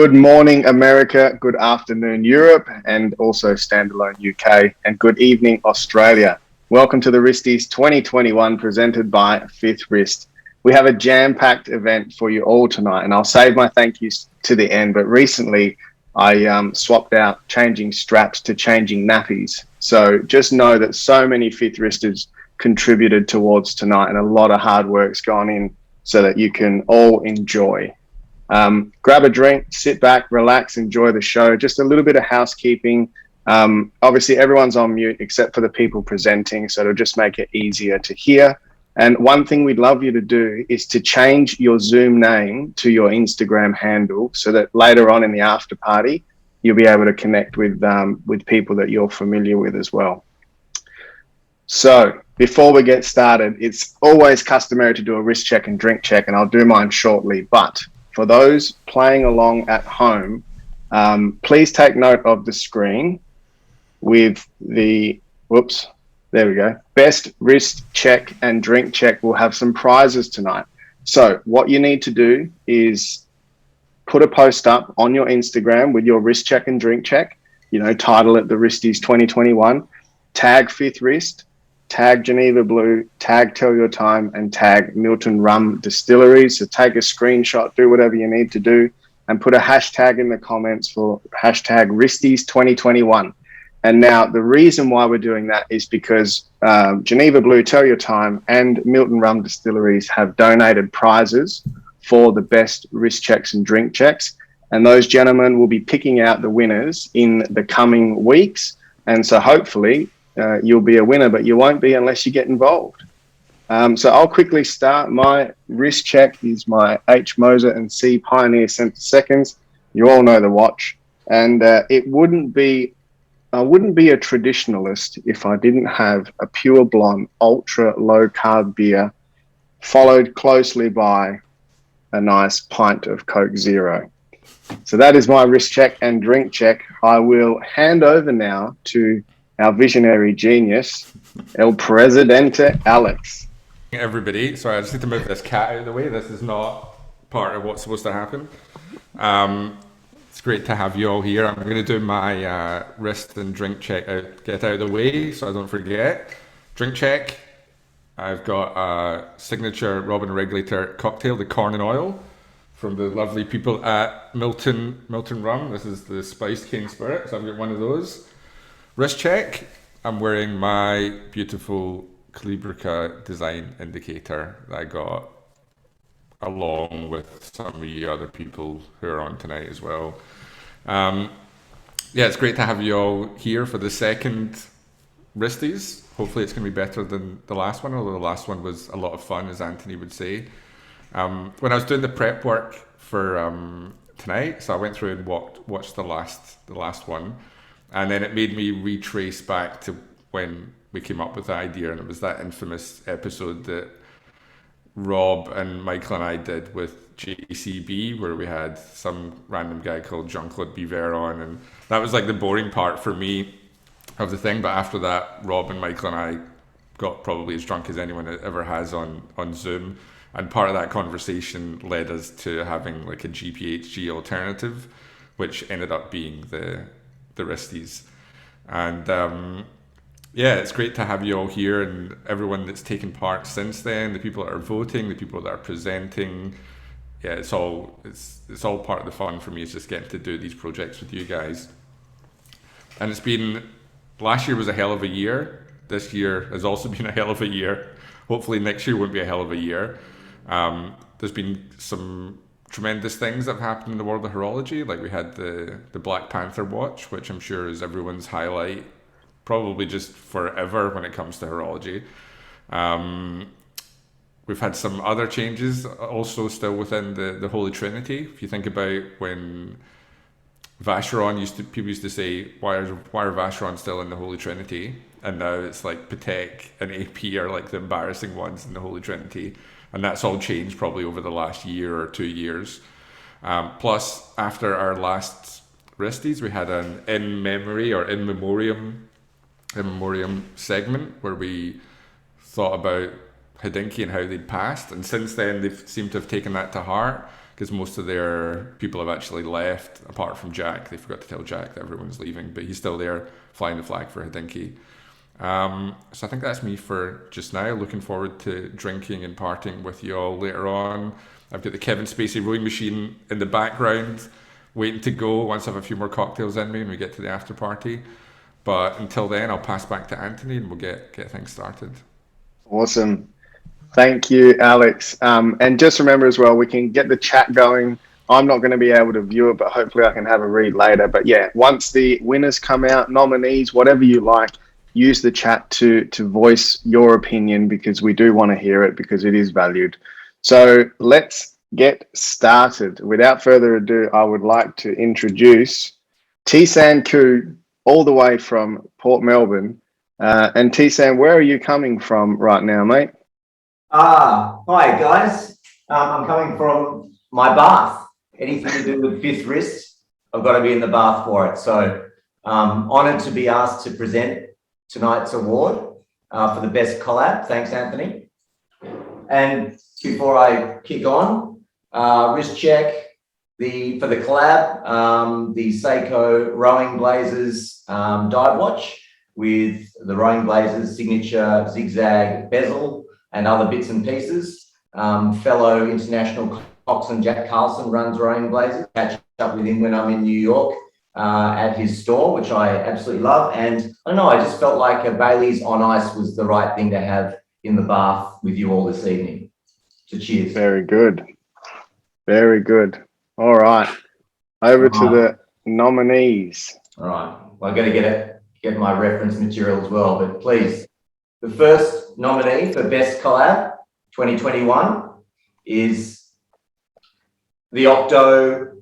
Good morning, America. Good afternoon, Europe, and also standalone UK. And good evening, Australia. Welcome to the Wristies 2021 presented by Fifth Wrist. We have a jam-packed event for you all tonight, and I'll save my thank yous to the end. But recently, I swapped out changing straps to changing nappies. So just know that so many Fifth Wristers contributed towards tonight, and a lot of hard work's gone in so that you can all enjoy. Grab a drink, sit back, relax, enjoy the show. Just a little bit of housekeeping. Obviously, everyone's on mute except for the people presenting, so it'll just make it easier to hear. And one thing we'd love you to do is to change your Zoom name to your Instagram handle so that later on in the after party, you'll be able to connect with people that you're familiar with as well. So before we get started, it's always customary to do a wrist check and drink check, and I'll do mine shortly. But for those playing along at home, please take note of the screen with the, there we go. Best wrist check and drink check. We'll have some prizes tonight. So what you need to do is put a post up on your Instagram with your wrist check and drink check, title it the Wristies 2021, tag Fifth Wrist, tag Geneva Blue, tag Tell Your Time, and tag Milton Rum Distilleries. So take a screenshot, do whatever you need to do, and put a hashtag in the comments for hashtag Wristies 2021. And now the reason why we're doing that is because Geneva Blue, Tell Your Time, and Milton Rum Distilleries have donated prizes for the best wrist checks and drink checks. And those gentlemen will be picking out the winners in the coming weeks. And so hopefully, you'll be a winner, but you won't be unless you get involved. So I'll quickly start. My wrist check is my H. Moser and C. Pioneer Center Seconds. You all know the watch. And I wouldn't be a traditionalist if I didn't have a pure blonde, ultra low carb beer, followed closely by a nice pint of Coke Zero. So that is my wrist check and drink check. I will hand over now to our visionary genius, El Presidente Alex. Everybody, sorry, I just need to move this cat out of the way. This is not part of what's supposed to happen. It's great to have you all here. I'm going to do my wrist and drink check get out of the way so I don't forget. Drink check. I've got a signature Robin Regulator cocktail, the corn and oil, from the lovely people at Milton Rum. This is the spiced cane spirit, so I've got one of those. Wrist check, I'm wearing my beautiful Calibrica design indicator that I got along with some of you other people who are on tonight as well. It's great to have you all here for the second Wristies. Hopefully it's going to be better than the last one, although the last one was a lot of fun, as Anthony would say. When I was doing the prep work for tonight, so I went through and watched the last one. And then it made me retrace back to when we came up with the idea, and it was that infamous episode that Rob and Michael and I did with JCB, where we had some random guy called Jean-Claude Biver on, and that was like the boring part for me of the thing. But after that, Rob and Michael and I got probably as drunk as anyone ever has on Zoom, and part of that conversation led us to having like a GPHG alternative, which ended up being the Wristies. And it's great to have you all here, and everyone that's taken part since then, the people that are voting, the people that are presenting. It's all part of the fun for me, is just getting to do these projects with you guys. And last year was a hell of a year. This year has also been a hell of a year. Hopefully next year won't be a hell of a year. There's been some tremendous things that have happened in the world of horology. Like we had the Black Panther watch, which I'm sure is everyone's highlight, probably just forever when it comes to horology. We've had some other changes also still within the Holy Trinity. If you think about when Vacheron people used to say, why are Vacheron still in the Holy Trinity? And now it's like Patek and AP are like the embarrassing ones in the Holy Trinity. And that's all changed probably over the last year or 2 years. Plus, after our last Wristies, we had an in memory or in memoriam segment where we thought about Hodinkee and how they'd passed. And since then, they've seemed to have taken that to heart. because most of their people have actually left, apart from Jack. They forgot to tell Jack that everyone's leaving, but he's still there flying the flag for Hodinkee. So I think that's me for just now. Looking forward to drinking and partying with you all later on. I've got the Kevin Spacey rowing machine in the background, waiting to go once I have a few more cocktails in me and we get to the after party. But until then, I'll pass back to Anthony and we'll get things started. Awesome. Thank you, Alex. And just remember as well, we can get the chat going. I'm not going to be able to view it, but hopefully I can have a read later. But yeah, once the winners come out, nominees, whatever you like, use the chat to voice your opinion, because we do want to hear it, because it is valued. So let's get started. Without further ado, I would like to introduce T-San Koo, all the way from Port Melbourne. And T-San, where are you coming from right now, mate? Hi guys. I'm coming from my bath. Anything to do with Fifth Wrist, I've got to be in the bath for it. So honoured to be asked to present tonight's award for the best collab. Thanks, Anthony. And before I kick on, wrist check for the collab, the Seiko Rowing Blazers dive watch with the Rowing Blazers signature zigzag bezel and other bits and pieces. Fellow international coxswain Jack Carlson runs Rowing Blazers. Catch up with him when I'm in New York at his store, which I absolutely love. And I don't know, I just felt like a Bailey's on ice was the right thing to have in the bath with you all this evening. So cheers. Very good. Very good. All right. Over to the nominees. All right. Well, I've got to get my reference material as well, but please. The first nominee for Best Collab 2021 is the Octo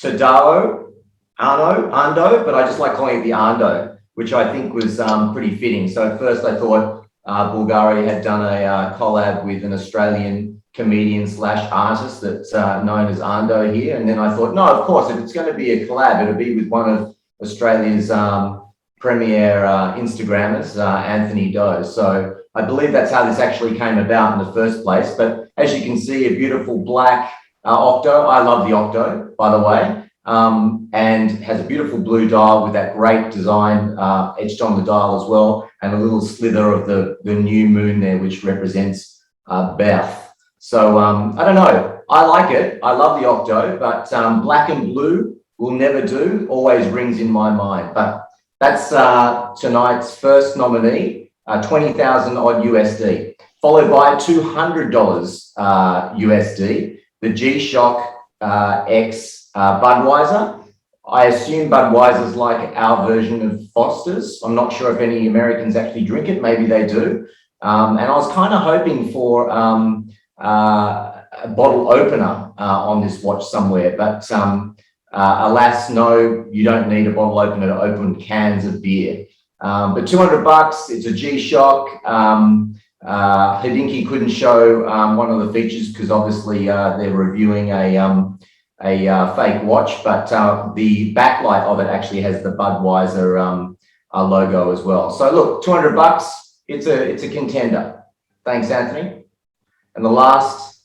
Tadao Ando, but I just like calling it the Ando, which I think was pretty fitting. So first I thought Bulgari had done a collab with an Australian comedian / artist that's known as Ando here. And then I thought, no, of course, if it's going to be a collab, it'll be with one of Australia's premier Instagrammers, Anthony Doe. So I believe that's how this actually came about in the first place. But as you can see, a beautiful black Octo. I love the Octo, by the way, and has a beautiful blue dial with that great design etched on the dial as well, and a little slither of the new moon there, which represents Beth. So I don't know. I like it. I love the Octo, but black and blue will never do. Always rings in my mind. But that's tonight's first nominee, 20,000 odd USD, followed by $200 USD, the G-Shock X Budweiser. I assume Budweiser's like our version of Foster's. I'm not sure if any Americans actually drink it. Maybe they do. And I was kind of hoping for a bottle opener on this watch somewhere, but alas, no, you don't need a bottle opener to open cans of beer. But $200, it's a G-Shock. Hodinkee couldn't show one of the features because obviously they're reviewing a fake watch, but the backlight of it actually has the Budweiser logo as well. So look, $200, it's a contender. Thanks, Anthony. And the last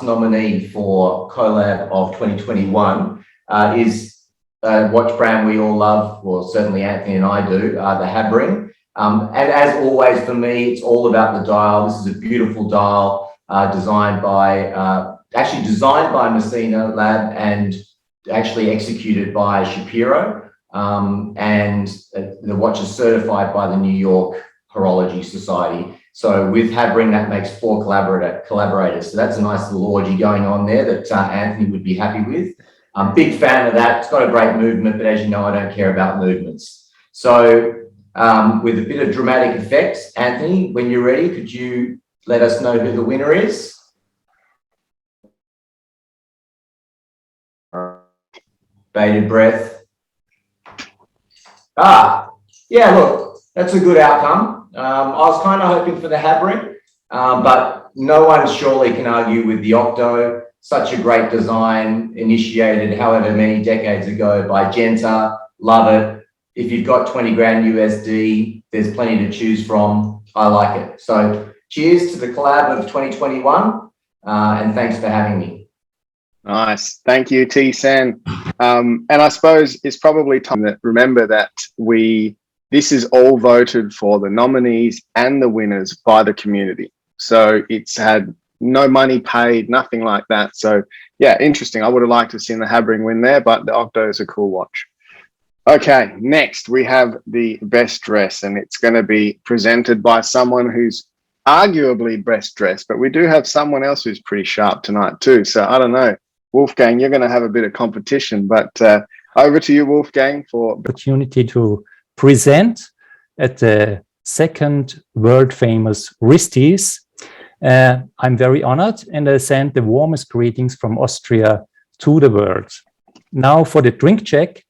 nominee for collab of 2021 is a watch brand we all love. Well, certainly Anthony and I do, the Habring. And as always for me, it's all about the dial. This is a beautiful dial designed by Messina Lab and actually executed by Shapiro. And the watch is certified by the New York Horology Society. So with Habring, that makes 4 collaborators. So that's a nice little orgy going on there that Anthony would be happy with. I'm a big fan of that. It's got a great movement, but as you know, I don't care about movements. So with a bit of dramatic effects, Anthony, when you're ready, could you let us know who the winner is? Bated breath. Yeah, look, that's a good outcome. I was kind of hoping for the Habring, but no one surely can argue with the Octo. Such a great design, initiated however many decades ago by Genta. Love it. If you've got 20 grand USD, there's plenty to choose from. I like it. So cheers to the collab of 2021. and thanks for having me. Nice. Thank you, T-San. And I suppose it's probably time to remember that this is all voted for, the nominees and the winners, by the community. So it's had no money paid, nothing like that. So yeah, interesting. I would have liked to have seen the Habring win there, but the Octo is a cool watch. Okay, next we have the best dress, and it's going to be presented by someone who's arguably best dressed, but we do have someone else who's pretty sharp tonight too. So I don't know, Wolfgang, you're going to have a bit of competition, but over to you, Wolfgang, for opportunity to present at the second world famous Wristies. I'm very honored, and I send the warmest greetings from Austria to the world. Now for the drink check.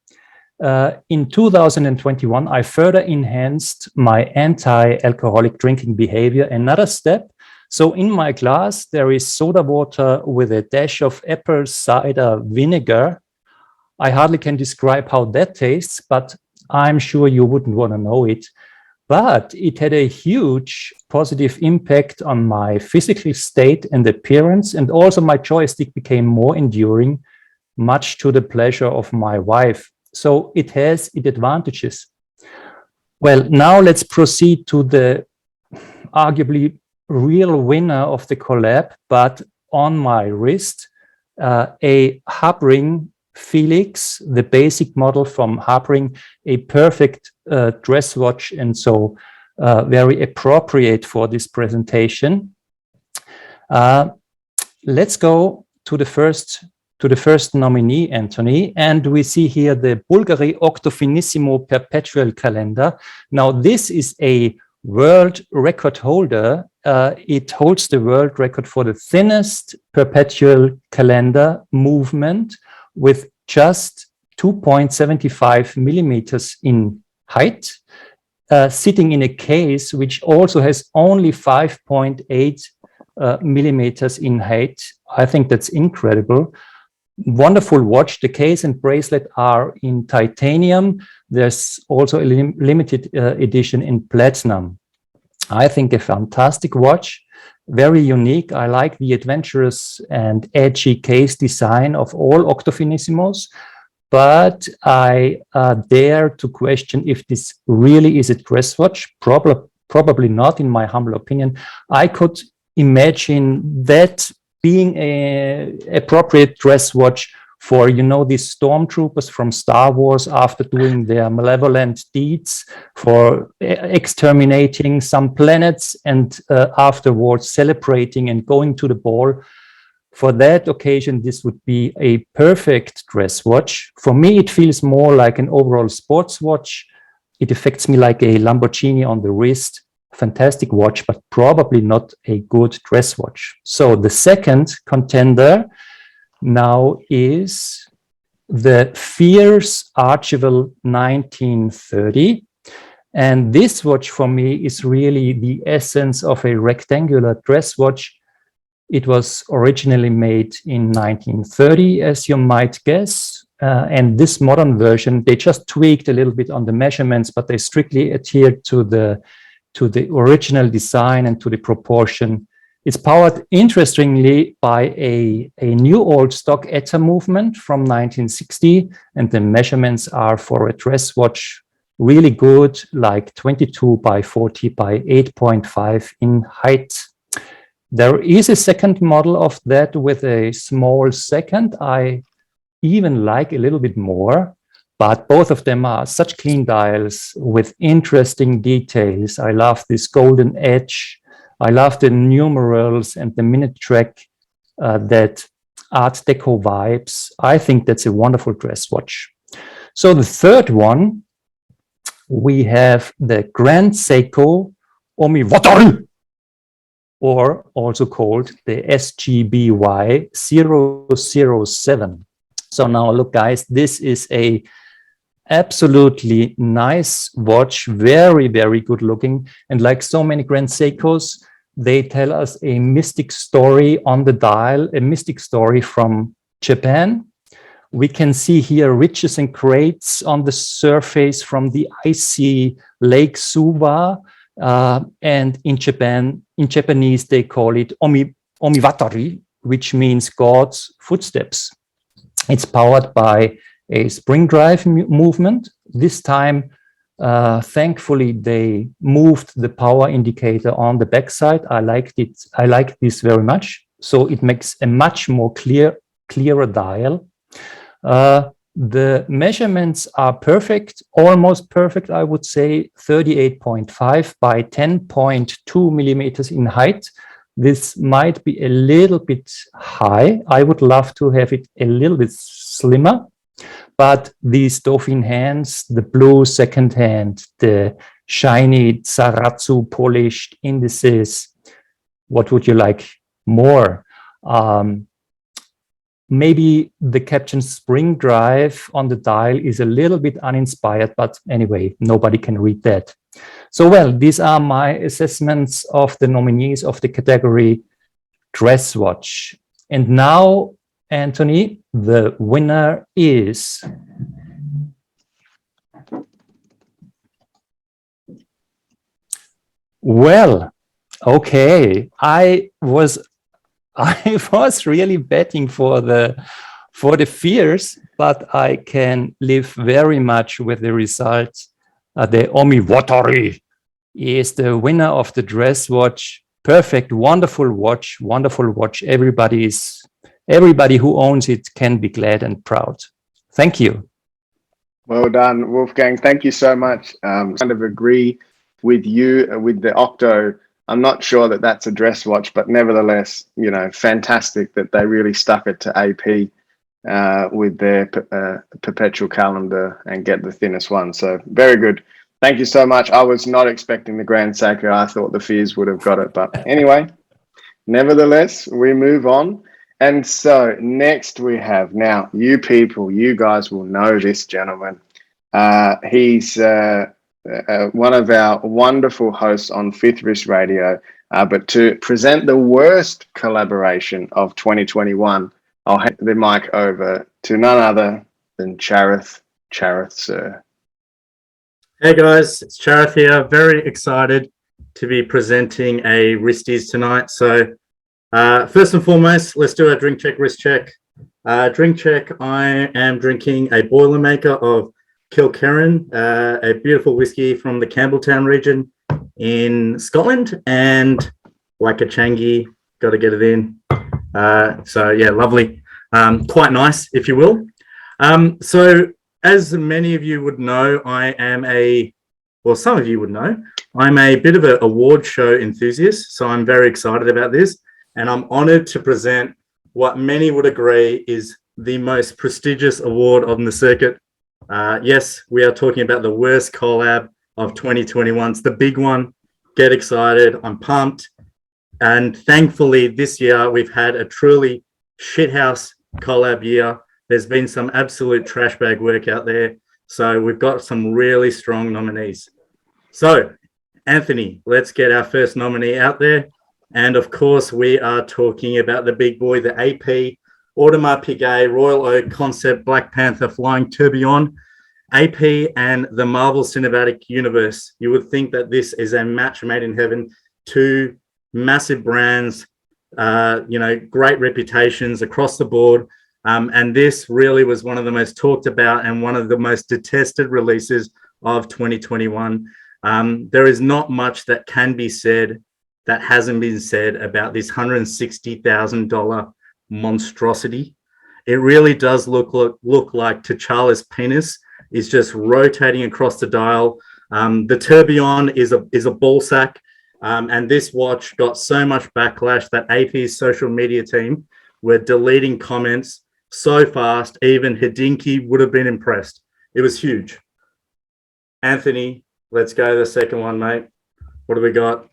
In 2021, I further enhanced my anti-alcoholic drinking behavior another step. So in my glass, there is soda water with a dash of apple cider vinegar. I hardly can describe how that tastes, but I'm sure you wouldn't want to know it. But it had a huge positive impact on my physical state and appearance, and also my joystick became more enduring, much to the pleasure of my wife. So it has its advantages. Well, now let's proceed to the arguably real winner of the collab, but on my wrist, a Habring Felix, the basic model from Habring, a perfect dress watch, and so very appropriate for this presentation. Let's go to the first nominee, Anthony, and we see here the Bulgari Octofinissimo Perpetual Calendar. Now, this is a world record holder. It holds the world record for the thinnest perpetual calendar movement with just 2.75 millimeters in height, sitting in a case which also has only 5.8 millimeters in height. I think that's incredible. Wonderful watch. The case and bracelet are in titanium. There's also a limited edition in platinum. I think a fantastic watch, very unique. I like the adventurous and edgy case design of all Octofinissimos, but I dare to question if this really is a dress watch. Probably not, in my humble opinion. I could imagine that being an appropriate dress watch for, you know, these stormtroopers from Star Wars after doing their malevolent deeds, for exterminating some planets and afterwards celebrating and going to the ball. For that occasion, this would be a perfect dress watch. For me, it feels more like an overall sports watch. It affects me like a Lamborghini on the wrist. Fantastic watch, but probably not a good dress watch. So the second contender now is the Fierce Archival 1930. And this watch for me is really the essence of a rectangular dress watch. It was originally made in 1930, as you might guess. And this modern version, they just tweaked a little bit on the measurements, but they strictly adhered to the original design and to the proportion. It's powered, interestingly, by a new old stock ETA movement from 1960, and the measurements are for a dress watch really good, like 22 by 40 by 8.5 in height. There is a second model of that with a small second. I even like a little bit more, but both of them are such clean dials with interesting details. I love this golden edge. I love the numerals and the minute track, that Art Deco vibes. I think that's a wonderful dress watch. So the third one, we have the Grand Seiko Omiwatari, or also called the SGBY 007. So now look, guys, this is a absolutely nice watch, very, very good looking. And like so many Grand Seikos, they tell us a mystic story on the dial, a mystic story from Japan. We can see here ridges and crates on the surface from the icy Lake Suwa. And in Japanese, they call it Omiwatari, which means God's footsteps. It's powered by a spring drive movement. This time, thankfully, they moved the power indicator on the backside. I liked it. I like this very much. So it makes a much more clearer dial. The measurements are perfect, almost perfect, I would say, 38.5 by 10.2 millimeters in height. This might be a little bit high. I would love to have it a little bit slimmer, but these dolphin hands, the blue second hand, the shiny Zaratsu polished indices, what would you like more? Maybe the caption spring drive on the dial is a little bit uninspired, but anyway, nobody can read that. So, well, these are my assessments of the nominees of the category dress watch. And now, Anthony, the winner is... Well, okay, I was really betting for the fears, but I can live very much with the result. The Omiwatari is the winner of the dress watch. Perfect, wonderful watch, wonderful watch. Everybody who owns it can be glad and proud. Thank you. Well done, Wolfgang. Thank you so much. Kind of agree with you with the Octo. I'm not sure that that's a dress watch, but nevertheless, you know, fantastic that they really stuck it to AP with their perpetual calendar and get the thinnest one. So very good. Thank you so much. I was not expecting the Grand Seiko. I thought the Fears would have got it. But anyway, nevertheless, we move on. And so next we have, now you people, you guys will know this gentleman. He's one of our wonderful hosts on Fifth Wrist Radio, but to present the worst collaboration of 2021, I'll hand the mic over to none other than Charith, sir. Hey guys, it's Charith here. Very excited to be presenting a Wristies tonight. So first and foremost, let's do a drink check, wrist check. Drink check, I am drinking a Boilermaker of Kilkerran, a beautiful whiskey from the Campbelltown region in Scotland, and Wakachangi, got to get it in. So yeah, lovely, quite nice, if you will. So as many of you would know, some of you would know, I'm a bit of an award show enthusiast, so I'm very excited about this, and I'm honored to present what many would agree is the most prestigious award on the circuit. Yes, we are talking about the worst collab of 2021. It's the big one. Get excited. I'm pumped. And thankfully, this year, we've had a truly shithouse collab year. There's been some absolute trash bag work out there. So we've got some really strong nominees. So, Anthony, let's get our first nominee out there. And of course, we are talking about the big boy, the AP Audemars Piguet Royal Oak Concept Black Panther Flying Tourbillon, AP and the Marvel Cinematic Universe. You would think that this is a match made in heaven. Two massive brands, great reputations across the board. And this really was one of the most talked about and one of the most detested releases of 2021. There is not much that can be said that hasn't been said about this $160,000 monstrosity. It really does look like T'Challa's penis is just rotating across the dial. The tourbillon is a ball sack, and this watch got so much backlash that AP's social media team were deleting comments so fast, even Hidinki would have been impressed. It was huge. Anthony, let's go to the second one, mate. What do we got?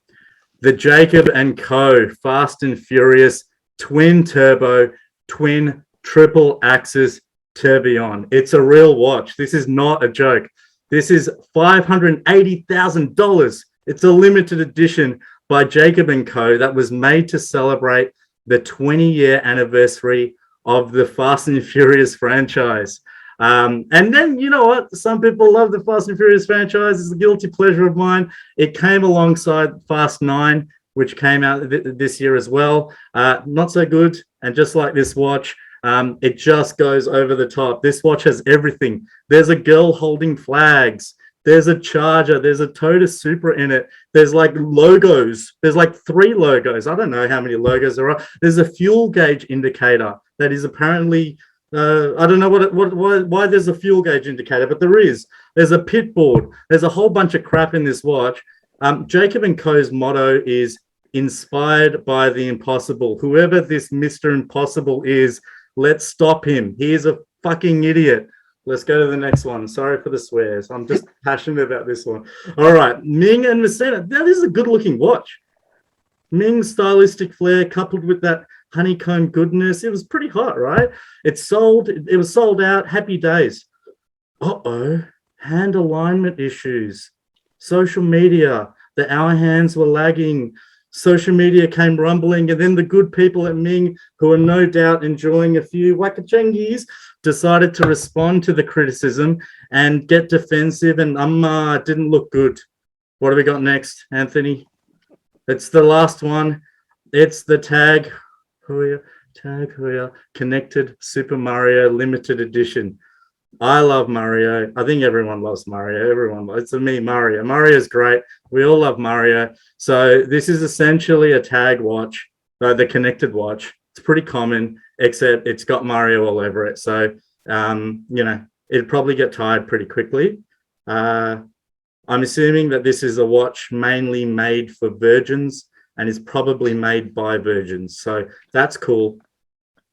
The Jacob & Co. Fast and Furious twin turbo, twin triple axis tourbillon. It's a real watch. This is not a joke. This is $580,000. It's a limited edition by Jacob & Co. that was made to celebrate the 20-year anniversary of the Fast and Furious franchise. And then, you know what? Some people love the Fast and Furious franchise. It's a guilty pleasure of mine. It came alongside Fast 9, which came out this year as well. Not so good. And just like this watch, it just goes over the top. This watch has everything. There's a girl holding flags. There's a charger. There's a Totus Supra in it. There's like logos. There's like 3 logos. I don't know how many logos there are. There's a fuel gauge indicator that is apparently, I don't know why there's a fuel gauge indicator, but there is. There's a pit board. There's a whole bunch of crap in this watch. Jacob & Co.'s motto is inspired by the impossible. Whoever this Mr. Impossible is, let's stop him. He is a fucking idiot. Let's go to the next one. Sorry for the swears. I'm just passionate about this one. All right. Ming and Messina. Now, this is a good looking watch. Ming's stylistic flair coupled with that honeycomb goodness. It was pretty hot, right? It was sold out. Happy days. Uh-oh. Hand alignment issues. Social media. The hour hands were lagging. Social media came rumbling, and then the good people at Ming, who are no doubt enjoying a few wakachengies, decided to respond to the criticism and get defensive, and it didn't look good. What do we got next, Anthony? It's the last one. It's the Tag Heuer Connected Super Mario Limited Edition. I love Mario. I think everyone loves Mario. It's me, Mario. Mario's great. We all love Mario. So this is essentially a tag watch, the connected watch. It's pretty common, except it's got Mario all over it. So, it'd probably get tired pretty quickly. I'm assuming that this is a watch mainly made for virgins and is probably made by virgins. So that's cool.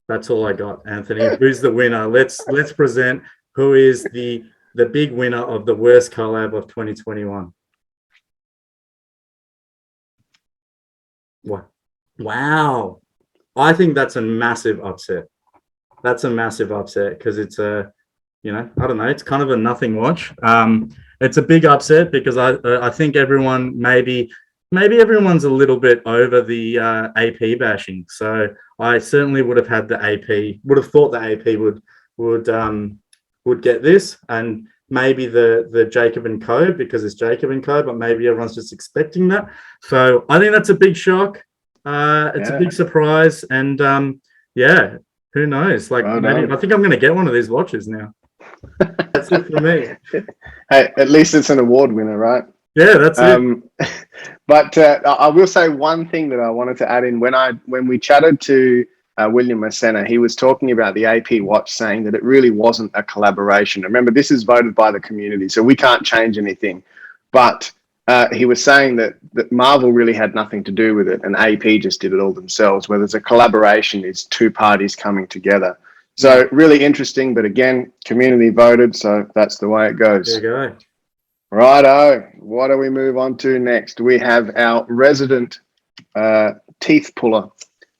That's all I got, Anthony. Who's the winner? Let's present who is the big winner of the worst collab of 2021. Wow. I think that's a massive upset. That's a massive upset because it's I don't know, it's kind of a nothing watch. It's a big upset because I think everyone maybe everyone's a little bit over the AP bashing. So I certainly would have had the AP, would have thought the AP would get this, and maybe the Jacob & Co. because it's Jacob & Co. But maybe everyone's just expecting that. So I think that's a big shock. It's a big surprise, and who knows? Like, maybe I think I'm going to get one of these watches now. That's it for me. Hey, at least it's an award winner, right? Yeah, that's it. But I will say one thing that I wanted to add in. When we chatted to William Messena, he was talking about the AP watch, saying that it really wasn't a collaboration. Remember, this is voted by the community, so we can't change anything. But he was saying that Marvel really had nothing to do with it, and AP just did it all themselves, where there's a collaboration, is 2 parties coming together. So really interesting, but again, community voted, so that's the way it goes. There you go. Righto, what do we move on to next? We have our resident teeth puller.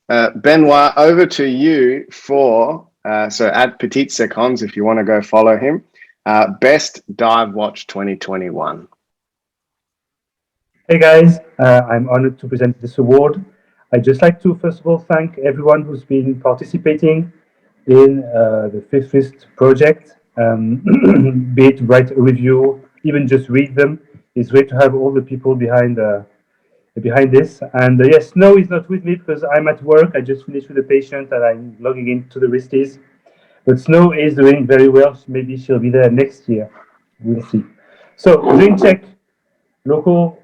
Benoit, over to you for, so at Petite Seconds, if you want to go follow him, Best Dive Watch 2021. Hey guys, I'm honored to present this award. I'd just like to first of all thank everyone who's been participating in the Fifth Wrist project, be it write a review, even just read them. It's great to have all the people behind this. And yes, Snow is not with me because I'm at work. I just finished with a patient and I'm logging into the Wristies. But Snow is doing very well. Maybe she'll be there next year. We'll see. So drink check, local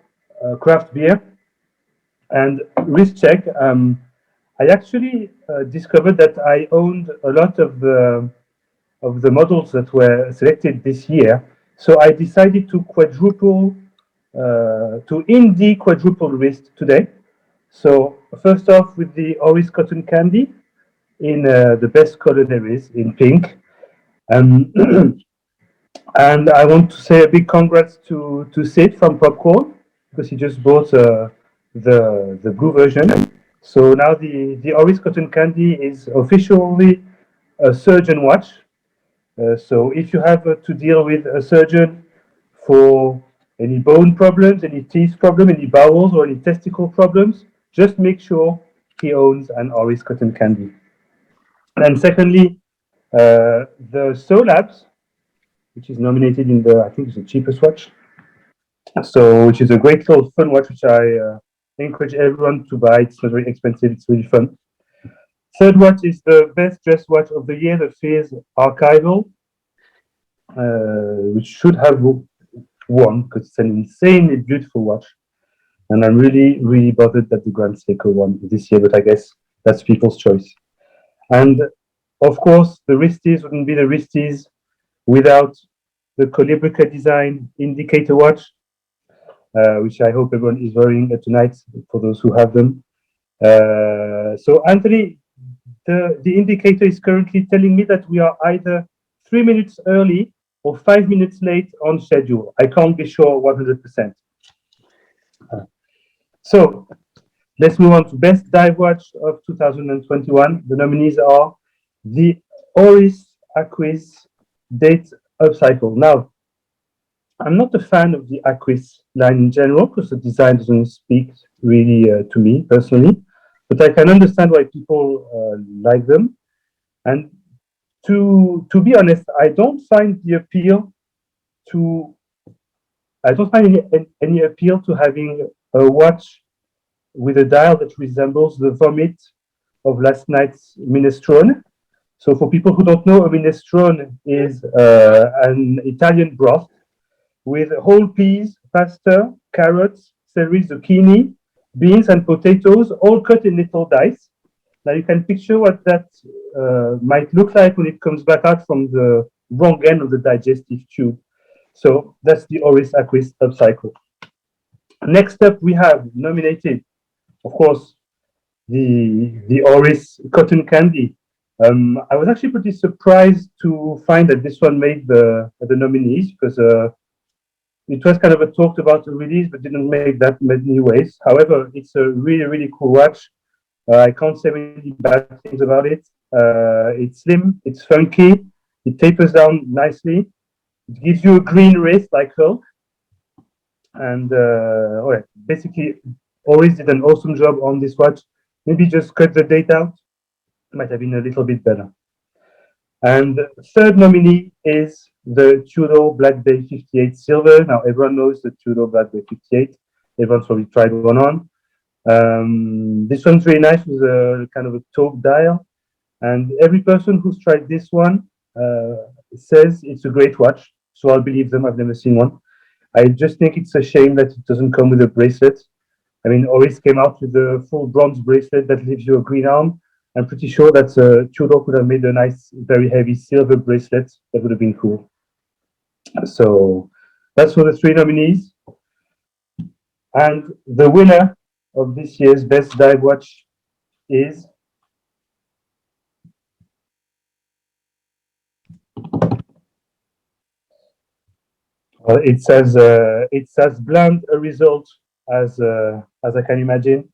craft beer, and wrist check. I actually discovered that I owned a lot of the models that were selected this year. So I decided to indie quadruple wrist today. So first off with the Oris Cotton Candy in the best color there is, in pink. And I want to say a big congrats to Sid from Popcorn, because he just bought the blue version. So now the Oris Cotton Candy is officially a surgeon watch. So if you have to deal with a surgeon for any bone problems, any teeth problem, any bowels or any testicle problems, just make sure he owns an Oris Cotton Candy. And secondly, the Solabs, which is nominated in I think it's the cheapest watch. So, which is a great little fun watch, which I encourage everyone to buy. It's not very expensive. It's really fun. Third watch is the best dressed watch of the year, the Fears Archival, which should have won because it's an insanely beautiful watch. And I'm really, really bothered that the Grand Seiko won this year, but I guess that's people's choice. And of course, the Wristies wouldn't be the Wristies without the Colibrica design indicator watch, which I hope everyone is wearing tonight for those who have them. So Anthony, the indicator is currently telling me that we are either 3 minutes early or 5 minutes late on schedule. I can't be sure 100%. So let's move on to Best Dive Watch of 2021. The nominees are the Oris Aquis Date Upcycle. Now, I'm not a fan of the Aquis line in general because the design doesn't speak really to me personally, but I can understand why people like them. And to be honest, I don't find any appeal to having a watch with a dial that resembles the vomit of last night's minestrone. So for people who don't know, a minestrone is an Italian broth with whole peas, pasta, carrots, celery, zucchini, beans, and potatoes, all cut in little dice. Now you can picture what that might look like when it comes back out from the wrong end of the digestive tube. So that's the Oris Aquis Upcycle. Next up, we have nominated, of course, the Oris Cotton Candy. I was actually pretty surprised to find that this one made the nominees because it was kind of a talked about release, but didn't make that many waves. However, it's a really, really cool watch. I can't say many bad things about it. It's slim, it's funky, it tapers down nicely. It gives you a green wrist like Hulk. And basically, Oris did an awesome job on this watch. Maybe just cut the date out. Might have been a little bit better. And third nominee is the Tudor Black Bay 58 Silver. Now, everyone knows the Tudor Black Bay 58. Everyone's probably tried one on. This one's really nice with a kind of a taupe dial. And every person who's tried this one says it's a great watch. So I'll believe them. I've never seen one. I just think it's a shame that it doesn't come with a bracelet. I mean, Oris came out with a full bronze bracelet that leaves you a green arm. I'm pretty sure that Tudor could have made a nice, very heavy silver bracelet. That would have been cool. So that's for the three nominees. And the winner of this year's Best Dive Watch is well, it's as bland a result as I can imagine.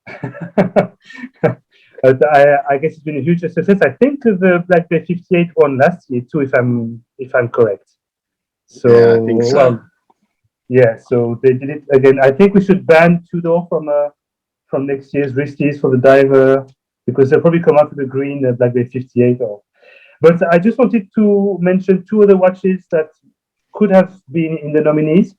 But I guess it's been a huge success. I think the Black Bay 58 won last year too, if I'm correct. So yeah, I think so. Well, yeah, so they did it again. I think we should ban Tudor from next year's Wristies for the diver because they'll probably come out with the green Black Bay 58. But I just wanted to mention two other watches that could have been in the nominees.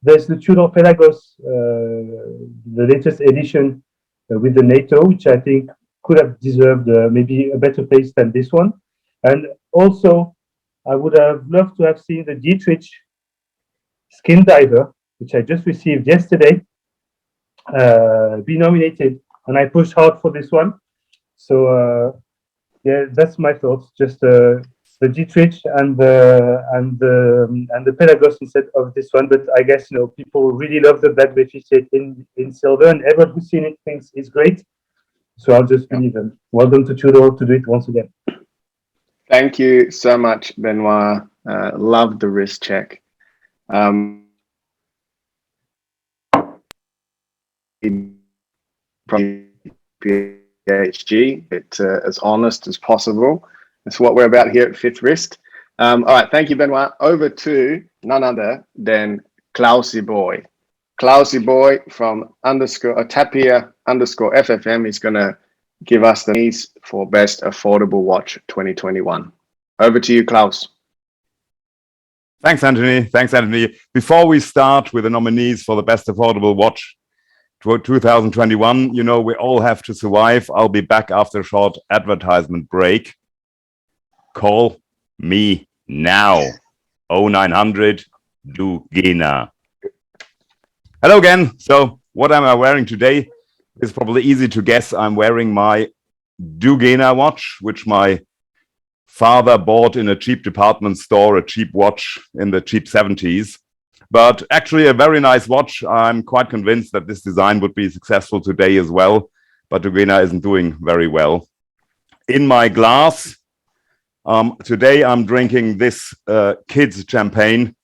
There's the Tudor Pelagos, the latest edition with the NATO, which I think could have deserved maybe a better place than this one. And also, I would have loved to have seen the Dietrich Skin Diver, which I just received yesterday, be nominated. And I pushed hard for this one. So yeah, that's my thoughts. Just the Dietrich and the Pelagos instead of this one. But I guess people really love the Black Bay 58 in silver, and everyone who's seen it thinks it's great. So I'll just believe them. Welcome to Tudor to do it once again. Thank you so much, Benoit. Love the wrist check. From GPHG, it's as honest as possible. That's what we're about here at Fifth Wrist. All right, thank you, Benoit. Over to none other than Klausy Boy. Klausy Boy from Tapia_FFM is going to give us the nominees for Best Affordable Watch 2021. Over to you, Klaus. Thanks, Anthony. Before we start with the nominees for the Best Affordable Watch, 2021, you know, we all have to survive. I'll be back after a short advertisement break. Call me now. 0900 Dugena. Hello again. So what am I wearing today? It's probably easy to guess. I'm wearing my Dugena watch, which my father bought in a cheap department store, a cheap watch in the cheap 70s. But actually a very nice watch. I'm quite convinced that this design would be successful today as well, but Dugena isn't doing very well. In my glass, today I'm drinking this kids champagne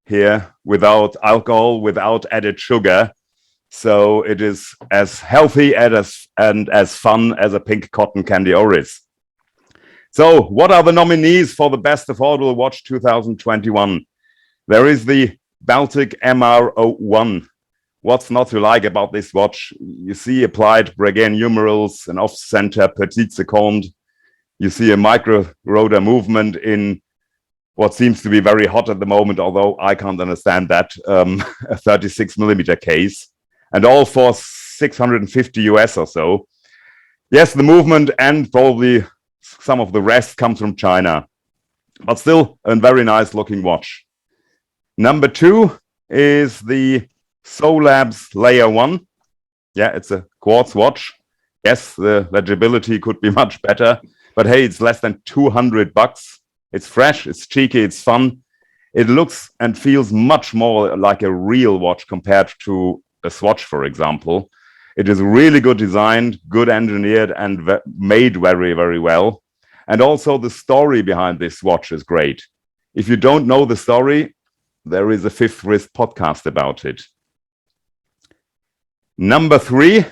here without alcohol, without added sugar. So it is as healthy and as fun as a pink cotton candy Oris. So what are the nominees for the best affordable watch 2021? There is the Baltic MR01. What's not to like about this watch? You see applied Breguet numerals, an off-center petite seconde. You see a micro rotor movement in what seems to be very hot at the moment, although I can't understand that, a 36 millimeter case, and all for 650 US or so. Yes, the movement and probably some of the rest comes from China, but still a very nice looking watch. Number 2 is the Solabs Layer 1. Yeah, it's a quartz watch. Yes, the legibility could be much better, but hey, it's less than 200 bucks. It's fresh, it's cheeky, it's fun. It looks and feels much more like a real watch compared to a Swatch, for example. It is really good designed, good engineered, and made very, very well. And also the story behind this watch is great. If you don't know the story, there is a Fifth Wrist podcast about it. Number 3,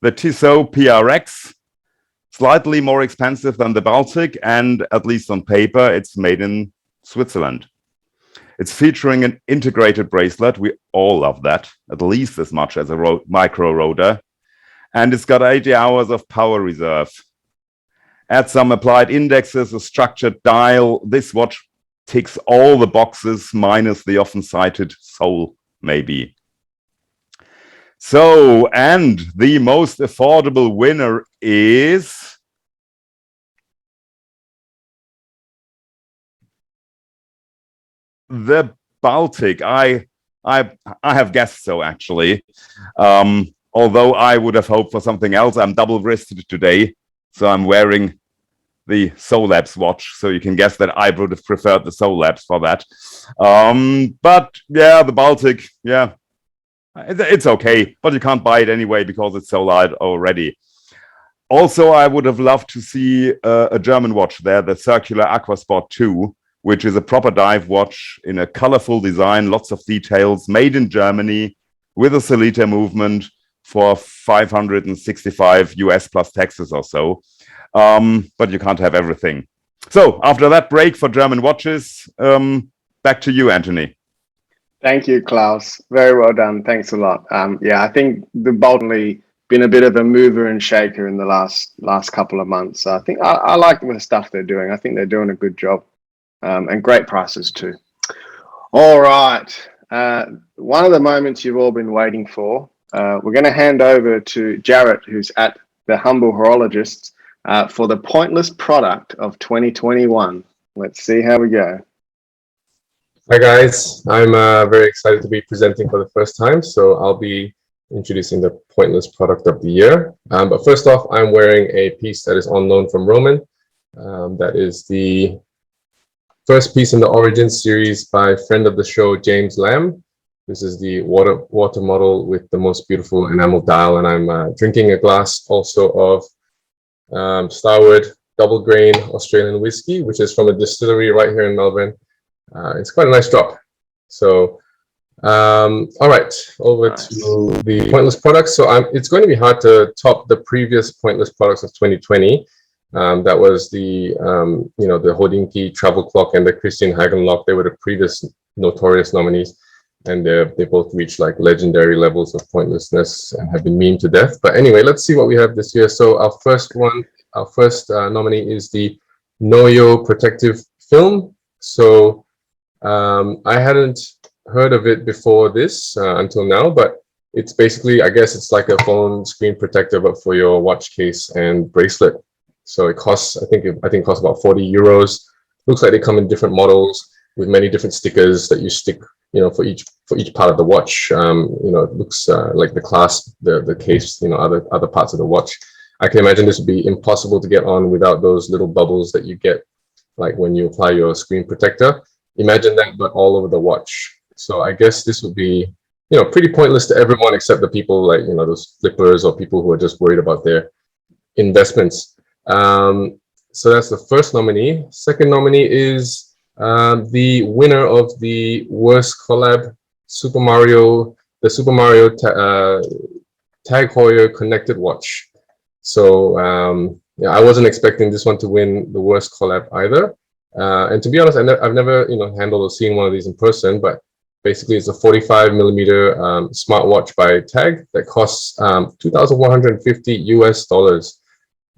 the Tissot PRX. Slightly more expensive than the Baltic, and at least on paper, it's made in Switzerland. It's featuring an integrated bracelet. We all love that, at least as much as a micro rotor. And it's got 80 hours of power reserve. Add some applied indexes, a structured dial. This watch ticks all the boxes minus the often cited sole, maybe. So, and the most affordable winner is the Baltic. I have guessed so, actually. Although I would have hoped for something else. I'm double-wristed today, so I'm wearing the Solabs watch, so you can guess that I would have preferred the Solabs for that. But yeah, the Baltic, yeah, it's okay, but you can't buy it anyway because it's sold out already. Also, I would have loved to see a German watch there, the Circular Aquasport 2, which is a proper dive watch in a colorful design, lots of details, made in Germany with a Solita movement for 565 US plus taxes or so. But you can't have everything. So after that break for German watches, back to you, Anthony. Thank you, Klaus. Very well done. Thanks a lot. Yeah, I think the Baltic been a bit of a mover and shaker in the last couple of months. So I think I like the stuff they're doing. I think they're doing a good job, and great prices too. All right. One of the moments you've all been waiting for. We're going to hand over to Jarrett, who's at the Humble Horologists, for the pointless product of 2021. Let's see how we go. Hi guys, I'm very excited to be presenting for the first time, so I'll be introducing the pointless product of the year. But first off, I'm wearing a piece that is on loan from Roman. That is the first piece in the Origin series by friend of the show, James Lamb. This is the water model with the most beautiful enamel dial, and I'm drinking a glass also of Starward double grain Australian whiskey, which is from a distillery right here in Melbourne. It's quite a nice drop. So, all right, over to the pointless products. So it's going to be hard to top the previous pointless products of 2020. That was the, the Hodinkee travel clock and the Christian Hagen lock. They were the previous notorious nominees, and they both reached like legendary levels of pointlessness and have been memed to death. But anyway, let's see what we have this year. So our first nominee is the Noyo protective film. So I hadn't heard of it before this until now, but It's basically, I guess it's like a phone screen protector, but for your watch case and bracelet. So it costs, I think it costs about 40 euros. Looks like they come in different models with many different stickers that you stick, for each part of the watch. It looks like the clasp, the case, other parts of the watch. I can imagine this would be impossible to get on without those little bubbles that you get, like when you apply your screen protector. Imagine that, but all over the watch. So I guess this would be, pretty pointless to everyone except the people like, those flippers or people who are just worried about their investments. So that's the first nominee. Second nominee is the winner of the worst collab, the Super Mario Tag Heuer connected watch. So I wasn't expecting this one to win the worst collab either. And to be honest, I've never handled or seen one of these in person, but basically it's a 45mm smartwatch by Tag that costs $2,150 US.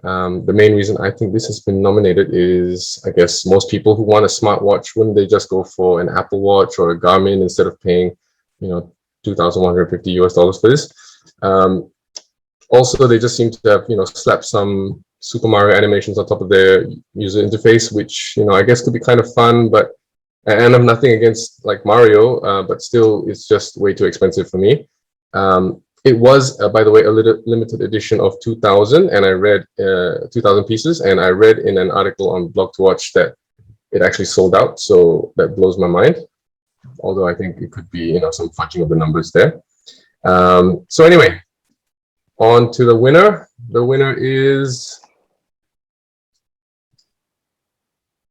The main reason I think this has been nominated is, I guess most people who want a smartwatch, wouldn't they just go for an Apple Watch or a Garmin instead of paying, $2,150 US for this? Also, they just seem to have, slapped some Super Mario animations on top of their user interface, which, I guess could be kind of fun, but, and I'm nothing against like Mario, but still it's just way too expensive for me. It was, by the way, a limited edition of 2,000, and I read 2,000 pieces, and I read in an article on Blog to Watch that it actually sold out, so that blows my mind. Although I think it could be, some fudging of the numbers there. So anyway, on to the winner. The winner is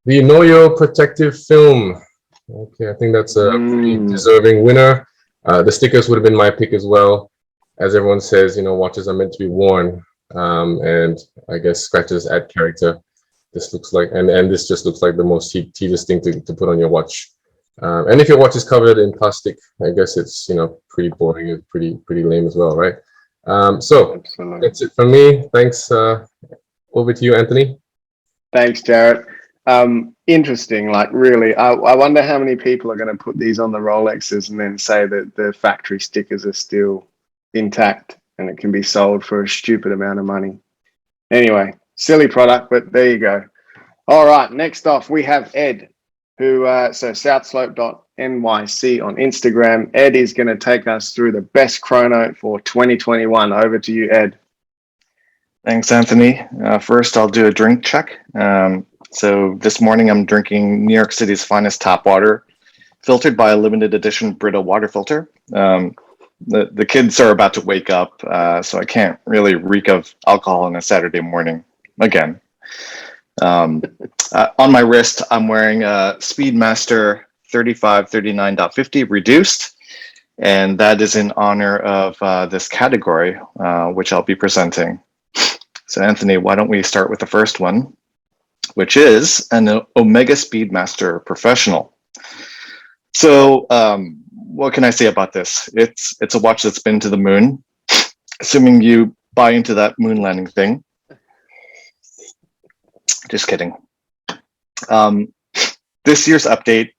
the Noyo protective film. Okay, I think that's a pretty deserving winner. The stickers would have been my pick as well. As everyone says, watches are meant to be worn, and I guess scratches add character. This looks like, and this just looks like the most tedious thing to put on your watch. And if your watch is covered in plastic, I guess it's pretty boring and pretty lame as well, right? So absolutely. That's it from me. Thanks. Over to you, Anthony. Thanks, Jarrett. Interesting. Like really, I wonder how many people are going to put these on the Rolexes and then say that the factory stickers are still intact and it can be sold for a stupid amount of money. Anyway, silly product, but there you go. All right, next off we have Ed, who so southslope.nyc on Instagram. Ed is going to take us through the best chrono for 2021. Over to you, Ed. Thanks, Anthony. First, I'll do a drink check. So this morning I'm drinking New York City's finest tap water, filtered by a limited edition Brita water filter. The kids are about to wake up, so I can't really reek of alcohol on a Saturday morning again. On my wrist, I'm wearing a Speedmaster 3539.50 reduced, and that is in honor of this category, which I'll be presenting. So Anthony, why don't we start with the first one, which is an Omega Speedmaster Professional. So what can I say about this? It's a watch that's been to the moon, assuming you buy into that moon landing thing. Just kidding. This year's update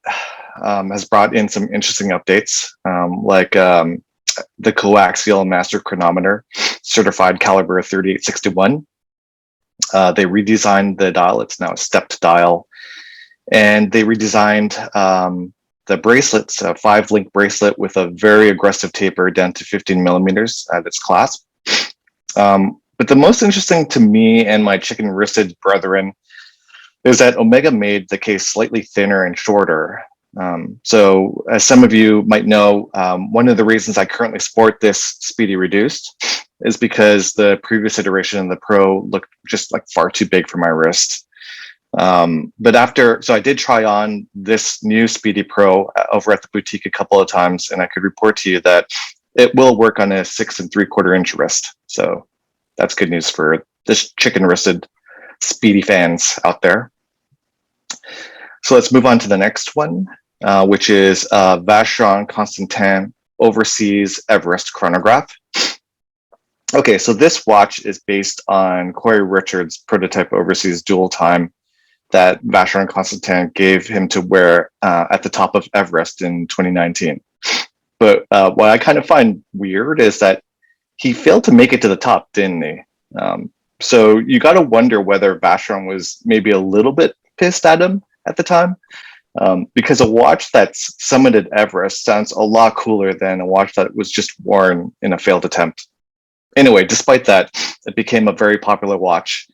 has brought in some interesting updates, like the coaxial master chronometer, certified caliber 3861. They redesigned the dial. It's now a stepped dial. And they redesigned the bracelets, a 5-link bracelet with a very aggressive taper down to 15mm at its clasp. But the most interesting to me and my chicken-wristed brethren is that Omega made the case slightly thinner and shorter. So as some of you might know, one of the reasons I currently sport this Speedy Reduced is because the previous iteration of the Pro looked just like far too big for my wrist. So I did try on this new Speedy Pro over at the boutique a couple of times, and I could report to you that it will work on a 6 3/4-inch wrist. So that's good news for this chicken-wristed Speedy fans out there. So let's move on to the next one, which is Vacheron Constantin Overseas Everest Chronograph. Okay, so this watch is based on Corey Richards' prototype Overseas Dual Time that Vacheron Constantin gave him to wear at the top of Everest in 2019. But what I kind of find weird is that he failed to make it to the top, didn't he? So you got to wonder whether Vacheron was maybe a little bit pissed at him at the time, because a watch that's summited Everest sounds a lot cooler than a watch that was just worn in a failed attempt. Anyway, despite that, it became a very popular watch,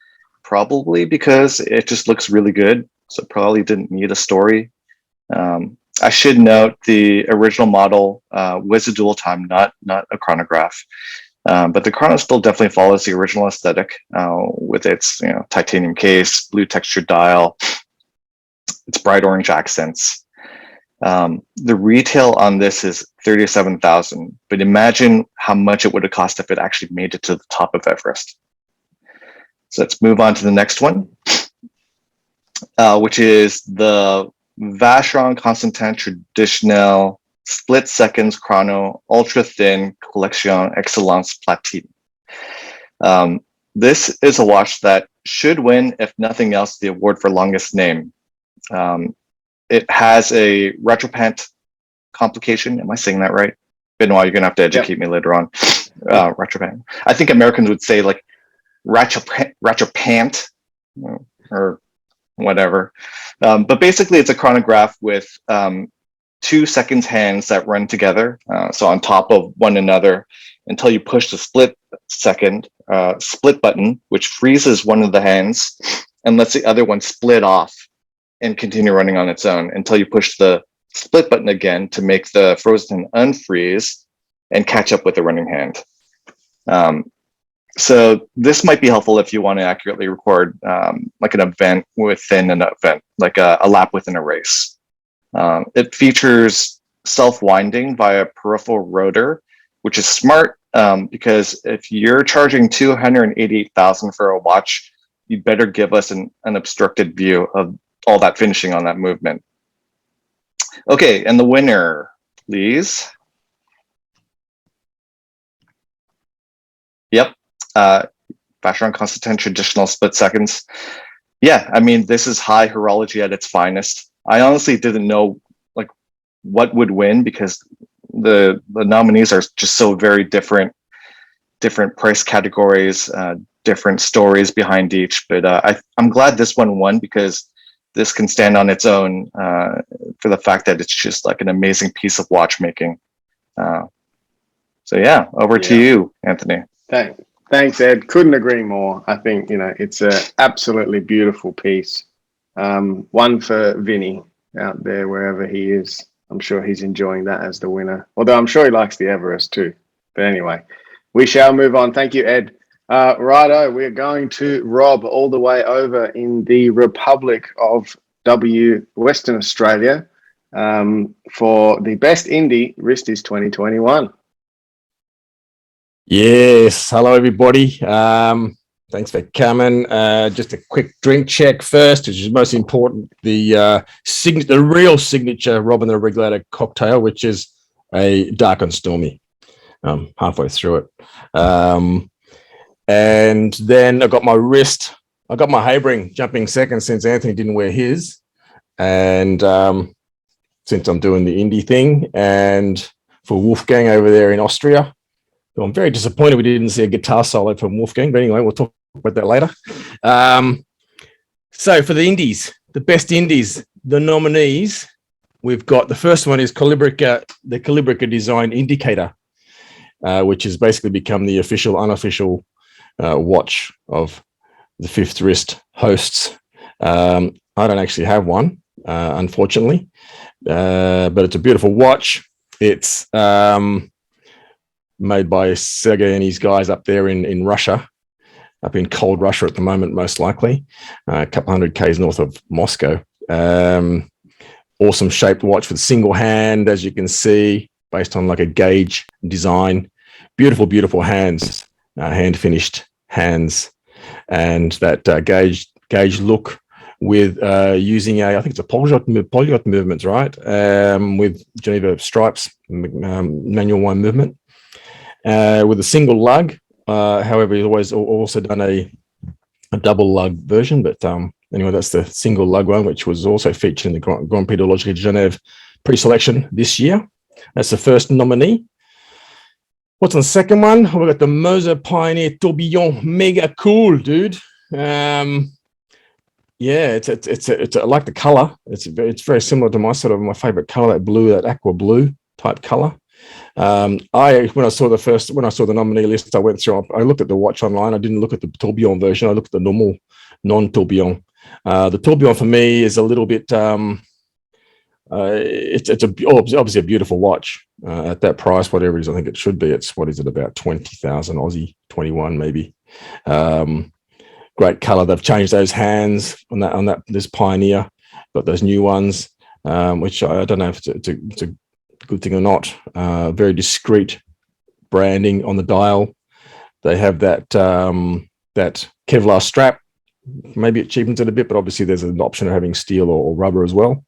probably because it just looks really good. So probably didn't need a story. I should note the original model was a dual time, not a chronograph. But the chrono still definitely follows the original aesthetic with its titanium case, blue textured dial, its bright orange accents. The retail on this is 37,000, but imagine how much it would have cost if it actually made it to the top of Everest. So let's move on to the next one, which is the Vacheron Constantin Traditional Split Seconds Chrono Ultra Thin Collection Excellence Platine. This is a watch that should win, if nothing else, the award for longest name. It has a retropant complication. Am I saying that right? Benoit, you're gonna have to educate me later on. Retropant. I think Americans would say like retropant or whatever. But basically, it's a chronograph with 2 seconds hands that run together, so on top of one another, until you push the split button, which freezes one of the hands and lets the other one split off and continue running on its own until you push the split button again to make the frozen unfreeze and catch up with the running hand. So this might be helpful if you want to accurately record like an event within an event, like a lap within a race. It features self-winding via peripheral rotor, which is smart because if you're charging 288,000 for a watch, you better give us an unobstructed view of all that finishing on that movement. Okay, and the winner, please. Yep, Vacheron Constantin Traditional Split Seconds. Yeah, I mean, this is high horology at its finest. I honestly didn't know like what would win because the nominees are just so very different price categories, different stories behind each. But I'm glad this one won because this can stand on its own for the fact that it's just like an amazing piece of watchmaking. So yeah, over to you, Anthony. Thanks, Ed. Couldn't agree more. I think it's an absolutely beautiful piece. One for Vinny out there, wherever he is. I'm sure he's enjoying that as the winner. Although I'm sure he likes the Everest too. But anyway, we shall move on. Thank you, Ed. Righto, we're going to Rob all the way over in the Republic of Western Australia for the best indie Wristies 2021. Yes, hello everybody. Thanks for coming. Just a quick drink check first, which is most important. The real signature Robin the Regulator cocktail, which is a dark and stormy. Halfway through it. And then I got my wrist. I got my Habring jumping second since Anthony didn't wear his. And since I'm doing the indie thing, and for Wolfgang over there in Austria. So I'm very disappointed we didn't see a guitar solo from Wolfgang, but anyway, we'll talk about that later. So for the indies, the best indies, the nominees, we've got the first one is Calibrica, the Calibrica Design Indicator, which has basically become the official, unofficial watch of the Fifth Wrist hosts. I don't actually have one, unfortunately, but it's a beautiful watch. It's made by Sergey and his guys up there in Russia, up in cold Russia at the moment, most likely, a couple hundred Ks north of Moscow. Awesome shaped watch with single hand, as you can see, based on like a gauge design. Beautiful, beautiful hands, hand finished hands, and that gauge look with using I think it's a polyglot movements, right? With Geneva stripes, manual one movement. With a single lug, however, he's always also done a double lug version. But anyway, that's the single lug one, which was also featured in the Grand Prix d'Horologerie de Genève pre-selection this year. That's the first nominee. What's on the second one? We've got the Moser Pioneer Tourbillon. Mega cool, dude. Yeah, it's I like the color. It's very similar to my favorite color, that blue, that aqua blue type color. When I saw the nominee list, I went through. I looked at the watch online. I didn't look at the tourbillon version. I looked at the normal non-tourbillon. The tourbillon for me is a little bit. It's obviously a beautiful watch at that price, whatever it is. I think it should be. It's what is it, about 20,000 Aussie, 21 maybe. Great color. They've changed those hands on this Pioneer. Got those new ones, which I don't know if it's a good thing or not. Very discreet branding on the dial. They have that Kevlar strap. Maybe it cheapens it a bit, but obviously there's an option of having steel or rubber as well.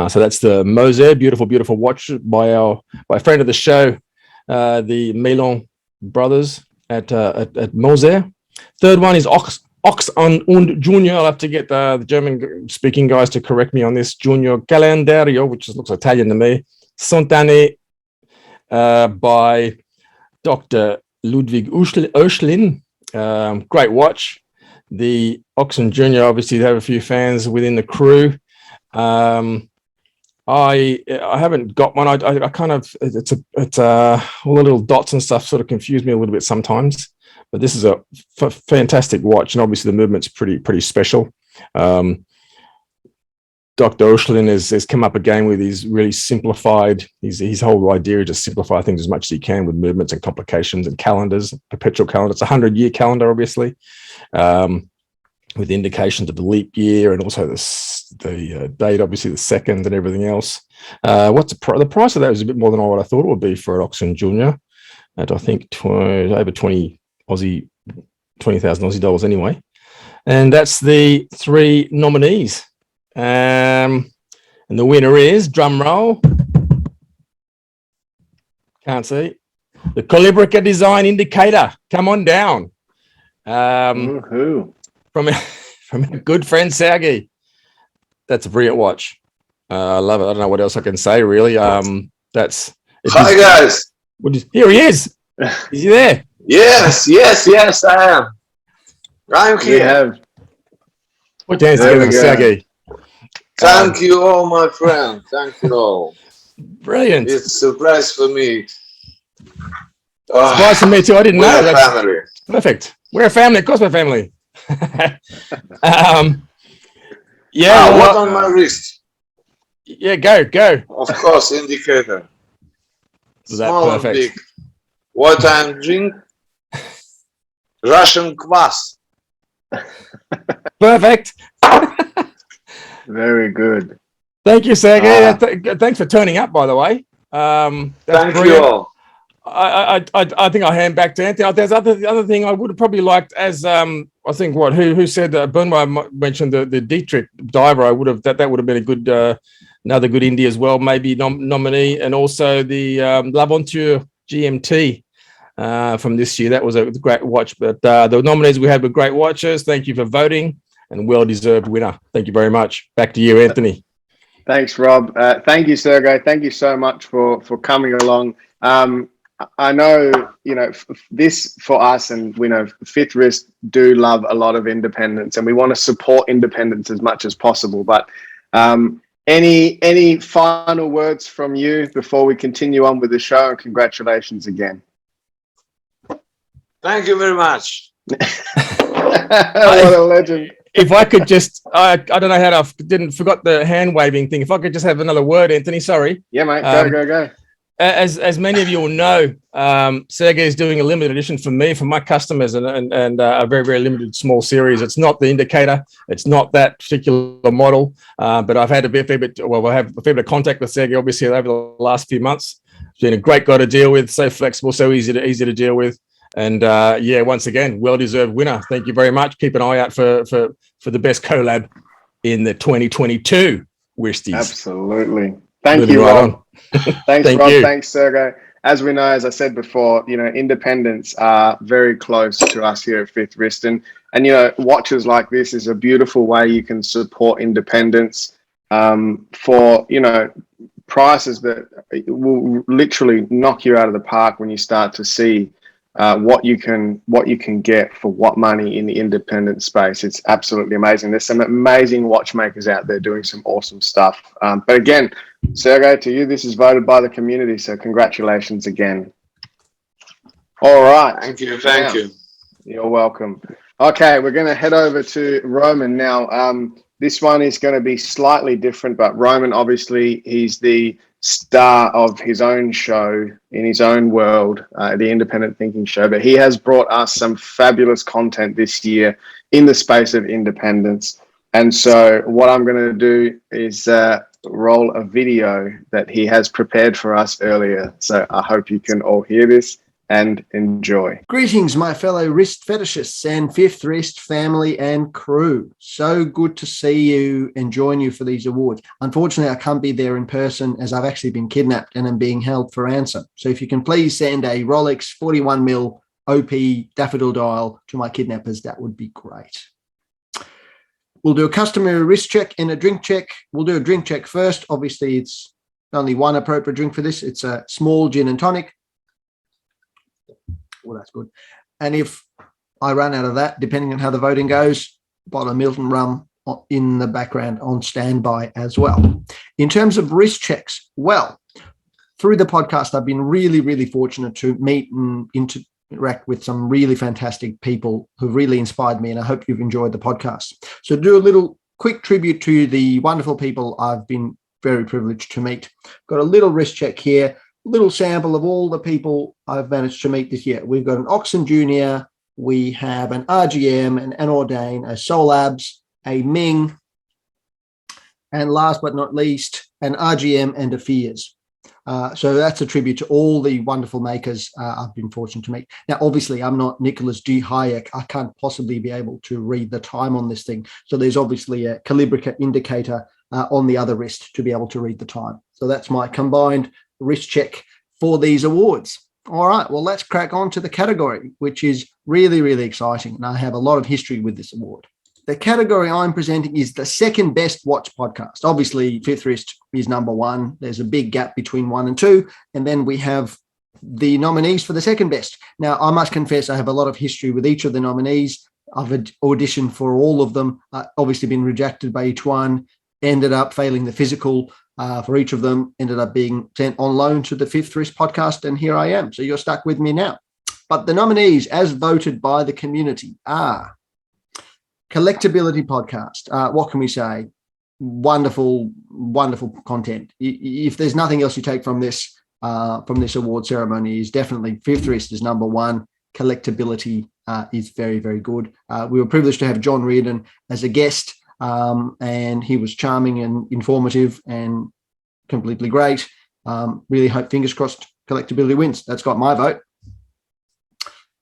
So that's the Moser, beautiful beautiful watch by a friend of the show, the Melon brothers at Moser. Third one is Ox und Junior. I'll have to get the German speaking guys to correct me on this. Junior Calendario, which looks Italian to me. Sontane by Dr. Ludwig Oeschlin. Great watch. The Ox and Junior, obviously, they have a few fans within the crew. I haven't got one. I kind of it's all the little dots and stuff sort of confuse me a little bit sometimes. But this is a fantastic watch, and obviously the movement's pretty special. Dr. Oeschlin has come up again with his really simplified. His whole idea is to simplify things as much as he can with movements and complications and calendars, perpetual calendar. It's a 100-year calendar, obviously, with indications of the leap year and also the date, obviously the second and everything else. What's the price of that is a bit more than what I thought it would be for an Oxen Junior at I think over 20,000 Aussie dollars anyway. And that's the three nominees. And the winner is, drum roll, can't see, the Calibrica Design Indicator. Come on down. From a good friend Sergey. That's a brilliant watch. I love it. I don't know what else I can say really. Hi guys. Here he is. Is he there? Yes, I am. I'm here. Put your hands together, Sergey. Thank you all, my friend. Thank you all. Brilliant. It's a surprise for me. Surprise for me too. I didn't know. We're a family. Perfect. We're a family. Of course, we're a family. What on my wrist? Yeah, go. Of course, indicator. Small and perfect? big. What I'm drink? Russian kvass. Perfect. Very good. Thank you, Sergey. Thanks for turning up, by the way. Thank you all. I think I'll hand back to Anthony. There's the other thing I would have probably liked, as I think who said that Benoit mentioned the Dietrich diver. I would have that would have been a good another good indie as well, maybe nominee, and also the L'Aventure GMT from this year. That was a great watch. But the nominees we had were great watches. Thank you for voting, and well-deserved winner. Thank you very much. Back to you, Anthony. Thanks, Rob. Thank you, Sergey. Thank you so much for coming along. I know, this for us, and we know Fifth Wrist do love a lot of independence, and we want to support independence as much as possible. But any final words from you before we continue on with the show? And congratulations again. Thank you very much. What a legend. If I could just, I don't know how to, forgot the hand waving thing. If I could just have another word, Anthony, sorry. Yeah, mate, go. As many of you will know, Sergey is doing a limited edition for me, for my customers, and a very, very limited small series. It's not the indicator. It's not that particular model, but I've had a fair bit of contact with Sergey, obviously, over the last few months. He's been a great guy to deal with, so flexible, so easy to deal with. And once again, well-deserved winner. Thank you very much. Keep an eye out for the best collab in the 2022 Wristies. Absolutely. Thank you, Rob. Thanks, Thank Rob. you. Thanks, Sergey. As we know, as I said before, independents are very close to us here at Fifth Wrist. And watches like this is a beautiful way you can support independence for, prices that will literally knock you out of the park when you start to see what you can get for what money in the independent space. It's absolutely amazing. There's some amazing watchmakers out there doing some awesome stuff. But again, Sergey, to you, this is voted by the community, so congratulations again. All right. Thank you. Thank you. You're welcome. Okay, we're going to head over to Roman now. This one is going to be slightly different, but Roman, obviously, he's the star of his own show in his own world, the Independent Thinking Show. But he has brought us some fabulous content this year in the space of independence. And so what I'm going to do is roll a video that he has prepared for us earlier. So I hope you can all hear this and enjoy. Greetings, my fellow wrist fetishists and Fifth Wrist family and crew. So good to see you and join you for these awards. Unfortunately, I can't be there in person as I've actually been kidnapped and am being held for ransom. So if you can please send a Rolex 41mm OP daffodil dial to my kidnappers, that would be great. We'll do a customary wrist check and a drink check. We'll do a drink check first. Obviously, it's only one appropriate drink for this. It's a small gin and tonic. Well, that's good. And if I run out of that, depending on how the voting goes, bottle of Milton rum in the background on standby as well. In terms of wrist checks, well, through the podcast, I've been really, really fortunate to meet and interact with some really fantastic people who've really inspired me, and I hope you've enjoyed the podcast. So do a little quick tribute to the wonderful people I've been very privileged to meet. Got a little wrist check here. Little sample of all the people I've managed to meet this year. We've got an Oxen Junior, we have an RGM, an Anordain, a Solabs, a Ming, and last but not least, an RGM and a Fears. So that's a tribute to all the wonderful makers I've been fortunate to meet. Now, obviously, I'm not Nicholas G. Hayek. I can't possibly be able to read the time on this thing. So there's obviously a Calibrica indicator on the other wrist to be able to read the time. So that's my combined wrist check for these awards. All right, well, let's crack on to the category, which is really, really exciting. And I have a lot of history with this award. The category I'm presenting is the second best watch podcast. Obviously, Fifth Wrist is number one. There's a big gap between 1 and 2. And then we have the nominees for the second best. Now, I must confess, I have a lot of history with each of the nominees. I've auditioned for all of them, obviously been rejected by each one, ended up failing the physical for each of them, ended up being sent on loan to the Fifth Wrist podcast, and here I am. So you're stuck with me now. But the nominees, as voted by the community, are Collectability Podcast. What can we say? Wonderful, wonderful content. If there's nothing else you take from this award ceremony, is definitely Fifth Wrist is number one. Collectability is very, very good. We were privileged to have John Reardon as a guest. And he was charming and informative and completely great. Really hope, fingers crossed, Collectability wins. That's got my vote.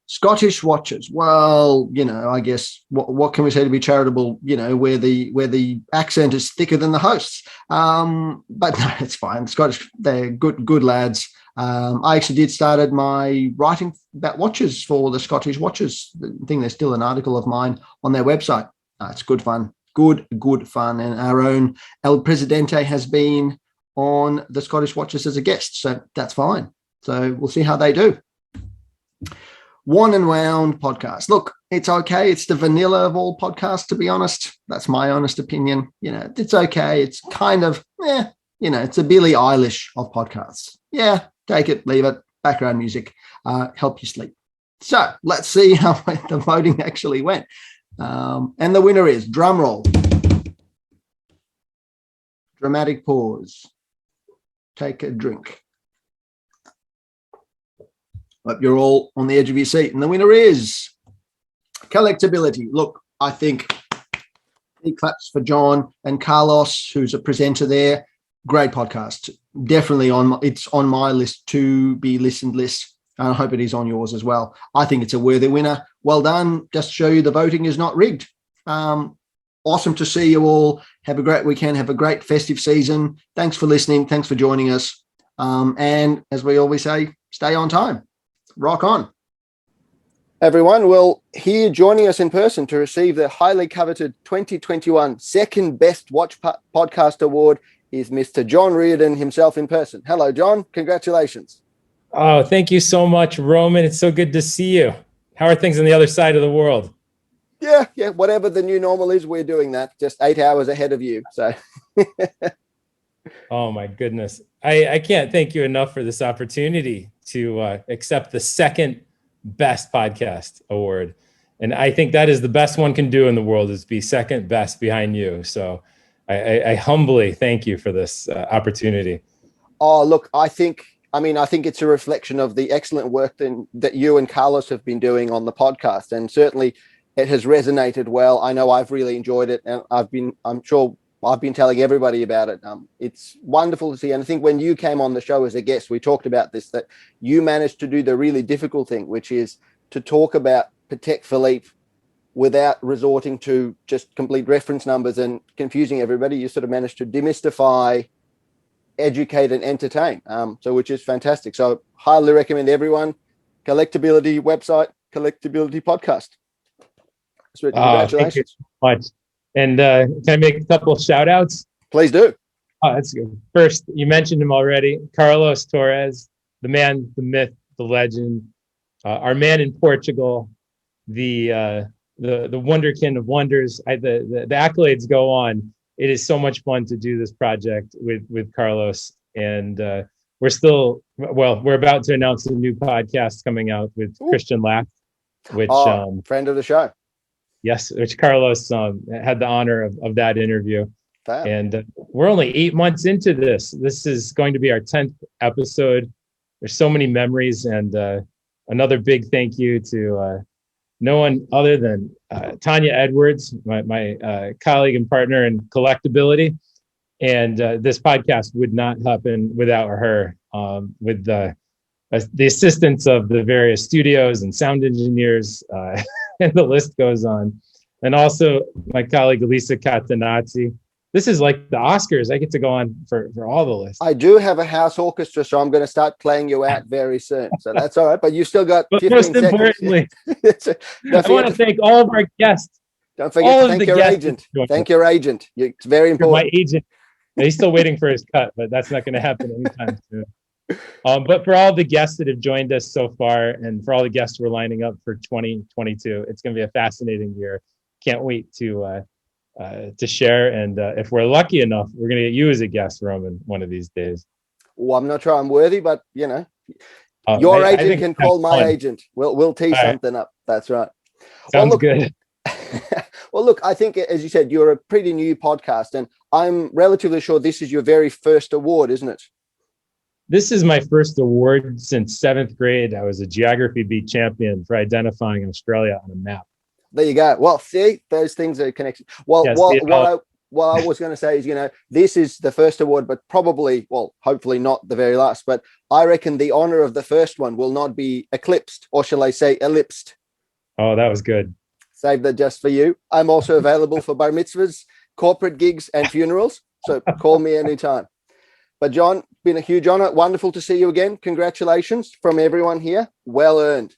Scottish watches. Well, I guess what can we say to be charitable? Where the accent is thicker than the hosts. But no, it's fine. Scottish, they're good lads. I actually did started my writing about watches for the Scottish watches. I think there's still an article of mine on their website. It's good fun. Good fun. And our own El Presidente has been on the Scottish Watches as a guest. So that's fine. So we'll see how they do. One and Wound podcast. Look, it's okay. It's the vanilla of all podcasts, to be honest. That's my honest opinion. It's okay. It's kind of, it's a Billie Eilish of podcasts. Yeah, take it, leave it. Background music, help you sleep. So let's see how the voting actually went. And the winner is, drum roll, dramatic pause, take a drink. Hope you're all on the edge of your seat. And the winner is Collectability. Look, I think big claps for John and Carlos, who's a presenter there. Great podcast. Definitely it's on my list to be listened list. And I hope it is on yours as well. I think it's a worthy winner. Well done. Just to show you the voting is not rigged. Awesome to see you all. Have a great weekend. Have a great festive season. Thanks for listening. Thanks for joining us. And as we always say, stay on time. Rock on. Everyone, well, here joining us in person to receive the highly coveted 2021 Second Best Watch Podcast Award is Mr. John Reardon himself in person. Hello, John. Congratulations. Oh, thank you so much, Roman. It's so good to see you. How are things on the other side of the world? Yeah. Whatever the new normal is, we're doing that. Just 8 hours ahead of you. So. Oh my goodness. I can't thank you enough for this opportunity to accept the second best podcast award. And I think that is the best one can do in the world, is be second best behind you. So I humbly thank you for this opportunity. Oh, look, I think it's a reflection of the excellent work that you and Carlos have been doing on the podcast. And certainly it has resonated well. I know I've really enjoyed it, and I'm sure I've been telling everybody about it. It's wonderful to see. And I think when you came on the show as a guest, we talked about this, that you managed to do the really difficult thing, which is to talk about Patek Philippe without resorting to just complete reference numbers and confusing everybody. You sort of managed to demystify, educate, and entertain. So which is fantastic. So highly recommend everyone. Collectability website, Collectability podcast. So congratulations. Thank you so much. And can I make a couple of shout outs? Please do. Oh, that's good. First, you mentioned him already. Carlos Torres, the man, the myth, the legend, our man in Portugal, the wonderkin of wonders. The accolades go on. It is so much fun to do this project with Carlos. And we're about to announce a new podcast coming out with Christian Lack, which friend of the show. Yes, which Carlos had the honor of that interview. Wow. And we're only 8 months into this. This is going to be our 10th episode. There's so many memories, and another big thank you to no one other than Tanya Edwards, my colleague and partner in collectability. And this podcast would not happen without her, with the assistance of the various studios and sound engineers, and the list goes on. And also my colleague, Elisa Catanazzi. This is like the Oscars. I get to go on for all the lists. I do have a house orchestra, so I'm going to start playing you out very soon. So that's all right. But you still got 15 most seconds. Importantly, I want to thank all of our guests. Don't forget to thank your agent. Thank your agent. It's very important. My agent. He's still waiting for his cut, but that's not going to happen anytime soon. But for all the guests that have joined us so far, and for all the guests we're lining up for 2022, it's going to be a fascinating year. Can't wait to share. And if we're lucky enough, we're going to get you as a guest, Roman, one of these days. Well, I'm not sure I'm worthy, but your agent can call my agent. We'll tee something up. That's right. Sounds good. Well, look, I think, as you said, you're a pretty new podcast, and I'm relatively sure this is your very first award, isn't it? This is my first award since 7th grade. I was a geography bee champion for identifying Australia on a map. There you go. Well, see, those things are connected. Well, yes, what I was going to say is, this is the first award, but probably, well, hopefully not the very last, but I reckon the honor of the first one will not be eclipsed, or shall I say ellipsed. Oh, that was good. Save that just for you. I'm also available for bar mitzvahs, corporate gigs, and funerals. So call me anytime. But John, been a huge honor. Wonderful to see you again. Congratulations from everyone here. Well earned.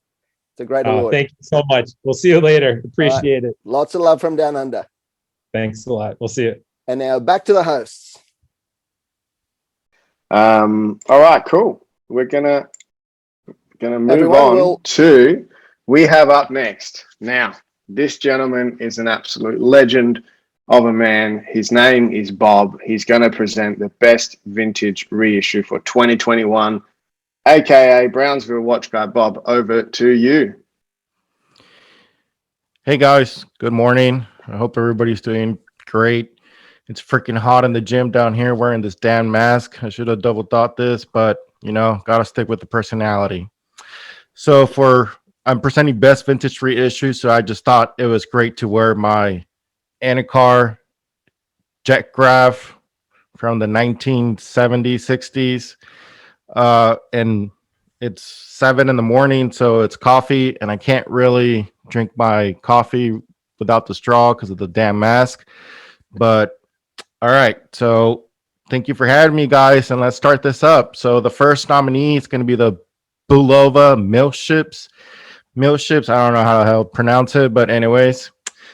It's a great award. Thank you so much. We'll see you later. Appreciate it. Lots of love from down under. Thanks a lot. We'll see you. And now back to the hosts. All right, cool. We're gonna move on to, we have up next. Now, this gentleman is an absolute legend of a man. His name is Bob. He's going to present the best vintage reissue for 2021, aka Brownsville Watch Guy. Bob, over to you. Hey guys, good morning. I hope everybody's doing great. It's freaking hot in the gym down here wearing this damn mask. I should have double thought this, but gotta stick with the personality. So I'm presenting best vintage reissue, so I just thought it was great to wear my Anacar jet graph from the 1970s, 60s. And it's 7 a.m, so it's coffee, and I can't really drink my coffee without the straw because of the damn mask. But all right, so thank you for having me, guys, and let's start this up. So the first nominee is going to be the Bulova Milships. I don't know how the hell to pronounce it, but anyways.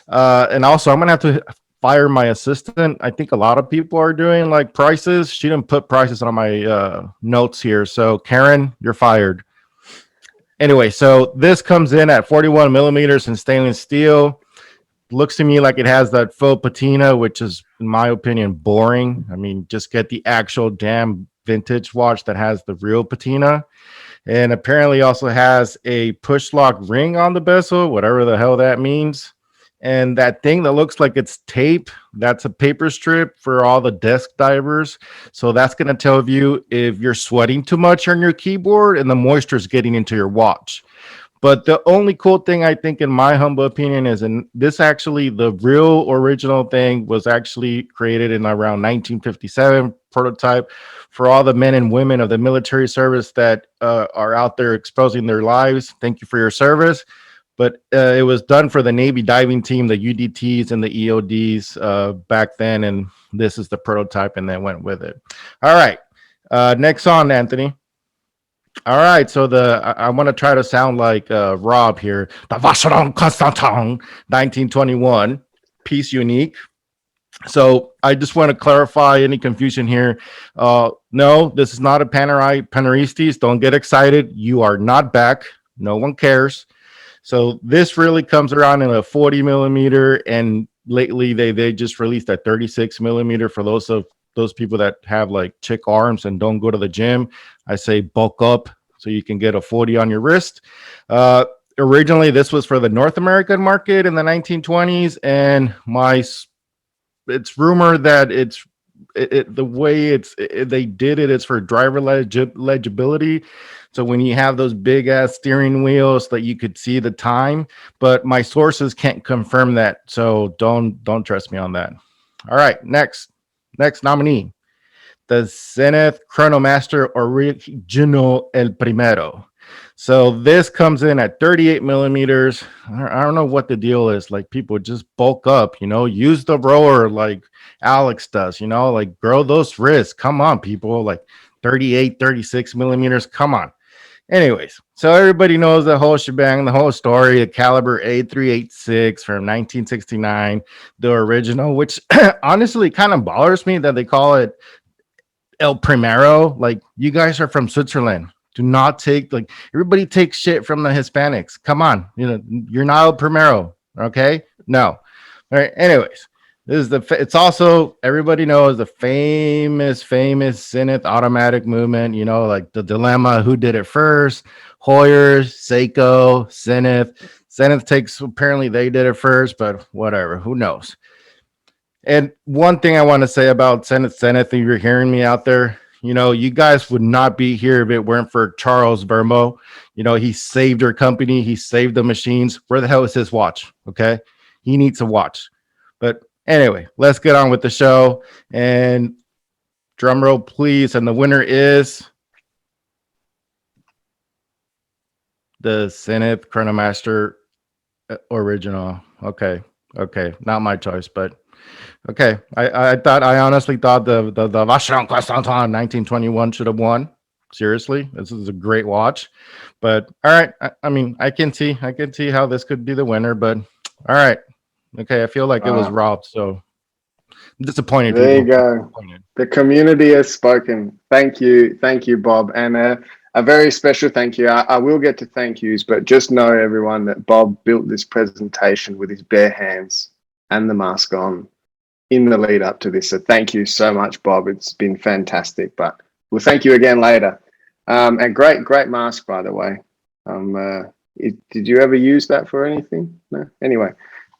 And also, I'm going to have to fire my assistant. I think a lot of people are doing like prices. She didn't put prices on my notes here. So Karen, you're fired. Anyway, so this comes in at 41 millimeters in stainless steel. Looks to me like it has that faux patina, which is, in my opinion, boring. I mean, just get the actual damn vintage watch that has the real patina. And apparently also has a push lock ring on the bezel, whatever the hell that means. And that thing that looks like it's tape, that's a paper strip for all the desk divers. So that's going to tell you if you're sweating too much on your keyboard and the moisture is getting into your watch. But the only cool thing I think, in my humble opinion, is in this actually, the real original thing was actually created in around 1957, prototype for all the men and women of the military service that are out there exposing their lives. Thank you for your service. But it was done for the Navy diving team, the UDTs and the EODs back then. And this is the prototype, and then went with it. All right. Next on, Anthony. All right. So I want to try to sound like Rob here. The Vacheron Constantin 1921 piece unique. So I just want to clarify any confusion here. No, this is not a Wristies. Don't get excited. You are not back. No one cares. So this really comes around in a 40 millimeter, and lately they just released a 36 millimeter for those people that have like chick arms and don't go to the gym. I say bulk up so you can get a 40 on your wrist. Originally, this was for the North American market in the 1920s, and it's rumored that the way they did it's for driver legibility. So when you have those big ass steering wheels that you could see the time, but my sources can't confirm that. So don't trust me on that. All right, next nominee, the Zenith Chronomaster Original El Primero. So this comes in at 38 millimeters. I don't know what the deal is. Like, people just bulk up, use the rower like Alex does, like grow those wrists. Come on, people, like 38, 36 millimeters. Come on. Anyways, so everybody knows the whole shebang, the whole story, the caliber A386 from 1969, the original, which honestly kind of bothers me that they call it El Primero. Like, you guys are from Switzerland. Do not take, like, everybody takes shit from the Hispanics. Come on, you're not El Primero, okay? No. All right. Anyways, this is it's also, everybody knows the famous Zenith automatic movement. Like the dilemma: who did it first? Hoyer, Seiko, Zenith. Zenith takes, apparently they did it first, but whatever. Who knows? And one thing I want to say about Zenith, if you're hearing me out there, you guys would not be here if it weren't for Charles Vermo. He saved our company. He saved the machines. Where the hell is his watch? Okay. He needs a watch. But anyway, let's get on with the show. And drum roll, please. And the winner is the Zenith Chronomaster Original. Okay. Not my choice, but okay. I honestly thought the Vacheron Constantin 1921 should have won. Seriously, this is a great watch. But all right, I mean, I can see how this could be the winner. But all right, okay. I feel like it was robbed, so I'm disappointed. There you go. The community has spoken. Thank you, Bob, and a very special thank you. I will get to thank yous, but just know, everyone, that Bob built this presentation with his bare hands and the mask on in the lead up to this. So thank you so much, Bob. It's been fantastic, but we'll thank you again later. And great mask, by the way. Did you ever use that for anything? No? Anyway.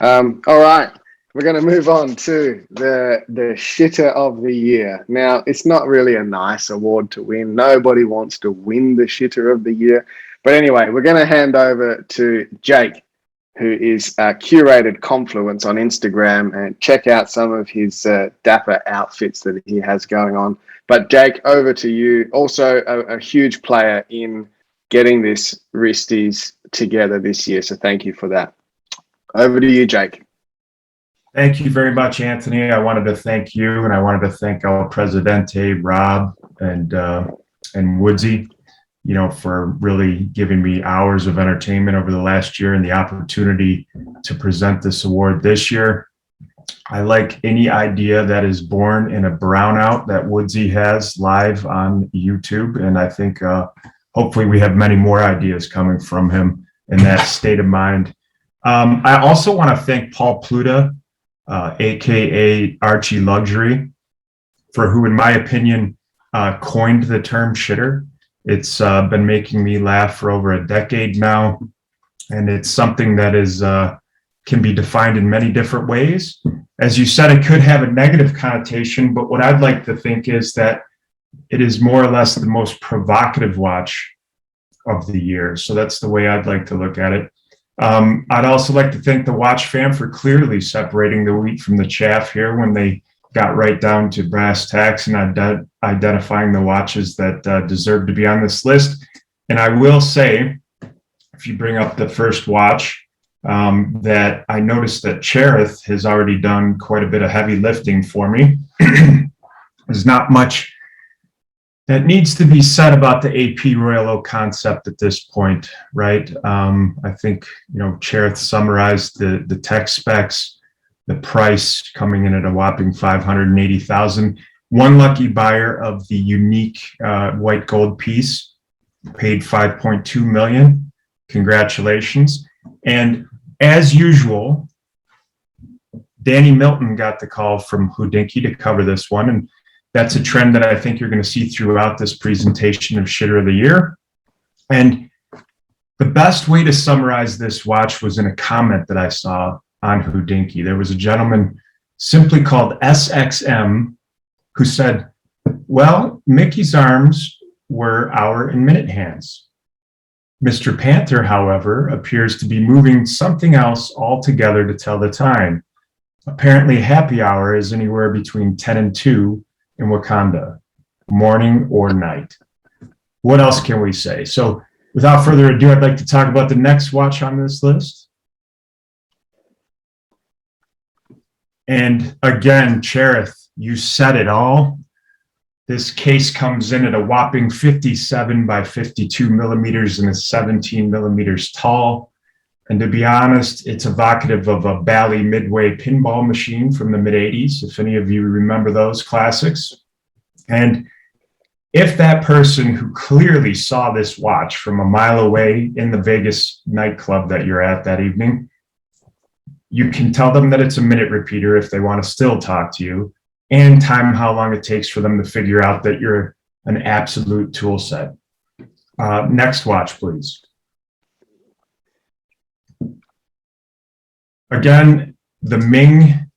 All right. We're going to move on to the shitter of the year. Now, it's not really a nice award to win. Nobody wants to win the shitter of the year. But anyway, we're going to hand over to Jake, who is curated Confluence on Instagram, and check out some of his dapper outfits that he has going on. But Jake, over to you. Also a huge player in getting this Wristies together this year. So thank you for that. Over to you, Jake. Thank you very much, Anthony. I wanted to thank you, and I wanted to thank El Presidente, Rob, and Woodsy, for really giving me hours of entertainment over the last year and the opportunity to present this award this year. I like any idea that is born in a brownout that Woodsy has live on YouTube. And I think hopefully we have many more ideas coming from him in that state of mind. I also want to thank Paul Pluta, AKA Archie Luxury, for who, in my opinion, coined the term shitter. It's been making me laugh for over a decade now. And it's something that is can be defined in many different ways. As you said, it could have a negative connotation, but what I'd like to think is that it is more or less the most provocative watch of the year. So that's the way I'd like to look at it. I'd also like to thank the watch fam for clearly separating the wheat from the chaff here when they got right down to brass tacks and identifying the watches that deserve to be on this list. And I will say, if you bring up the first watch, that I noticed that Cherith has already done quite a bit of heavy lifting for me. There's not much that needs to be said about the AP Royal Oak concept at this point, right? I think, Cherith summarized the tech specs, the price coming in at a whopping $580,000. One lucky buyer of the unique white gold piece paid $5.2 million. Congratulations. And as usual, Danny Milton got the call from Hodinkee to cover this one. And that's a trend that I think you're going to see throughout this presentation of Shitter of the Year. And the best way to summarize this watch was in a comment that I saw on Hodinkee. There was a gentleman simply called SXM who said, well, Mickey's arms were hour and minute hands. Mr. Panther, however, appears to be moving something else altogether to tell the time. Apparently, happy hour is anywhere between 10 and 2 in Wakanda, morning or night. What else can we say? So without further ado, I'd like to talk about the next watch on this list. And again, Cherith, you said it all. This case comes in at a whopping 57 by 52 millimeters and is 17 millimeters tall. And to be honest, it's evocative of a Bally Midway pinball machine from the mid-'80s, if any of you remember those classics. And if that person who clearly saw this watch from a mile away in the Vegas nightclub that you're at that evening, you can tell them that it's a minute repeater if they want to still talk to you, and time how long it takes for them to figure out that you're an absolute tool set. Next watch, please. Again, the Ming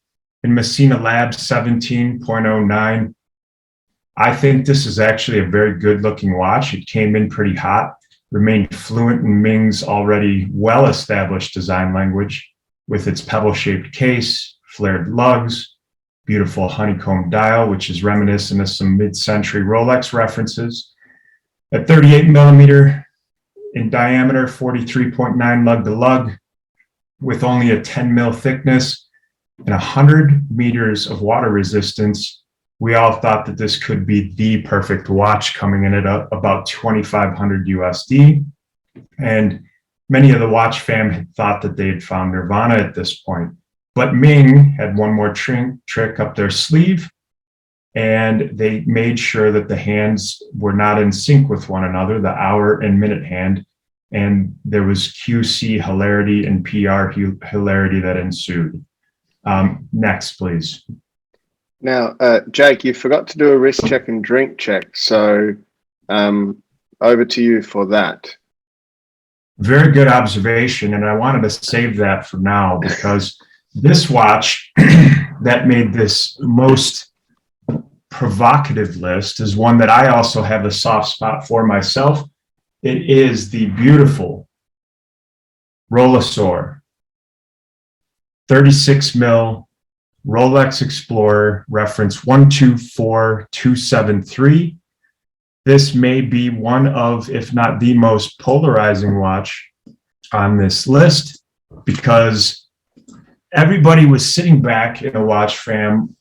in Messina Labs 17.09. I think this is actually a very good looking watch. It came in pretty hot, remained fluent in Ming's already well-established design language with its pebble-shaped case, flared lugs, beautiful honeycomb dial, which is reminiscent of some mid-century Rolex references. At 38 millimeter in diameter, 43.9 lug to lug, with only a 10 mil thickness and 100 meters of water resistance, we all thought that this could be the perfect watch, coming in at about 2,500 USD. And many of the watch fam had thought that they had found Nirvana at this point. But Ming had one more trick up their sleeve, and they made sure that the hands were not in sync with one another, the hour and minute hand, and there was QC hilarity and PR hilarity that ensued. Next, please. Now, Jake, you forgot to do a wrist check and drink check, so over to you for that. Very good observation, and I wanted to save that for now because this watch that made this most provocative list is one that I also have a soft spot for myself. It is the beautiful Rolesor 36 mil Rolex Explorer reference 124273. This may be one of, if not the most polarizing watch on this list, because everybody was sitting back in the watch fam,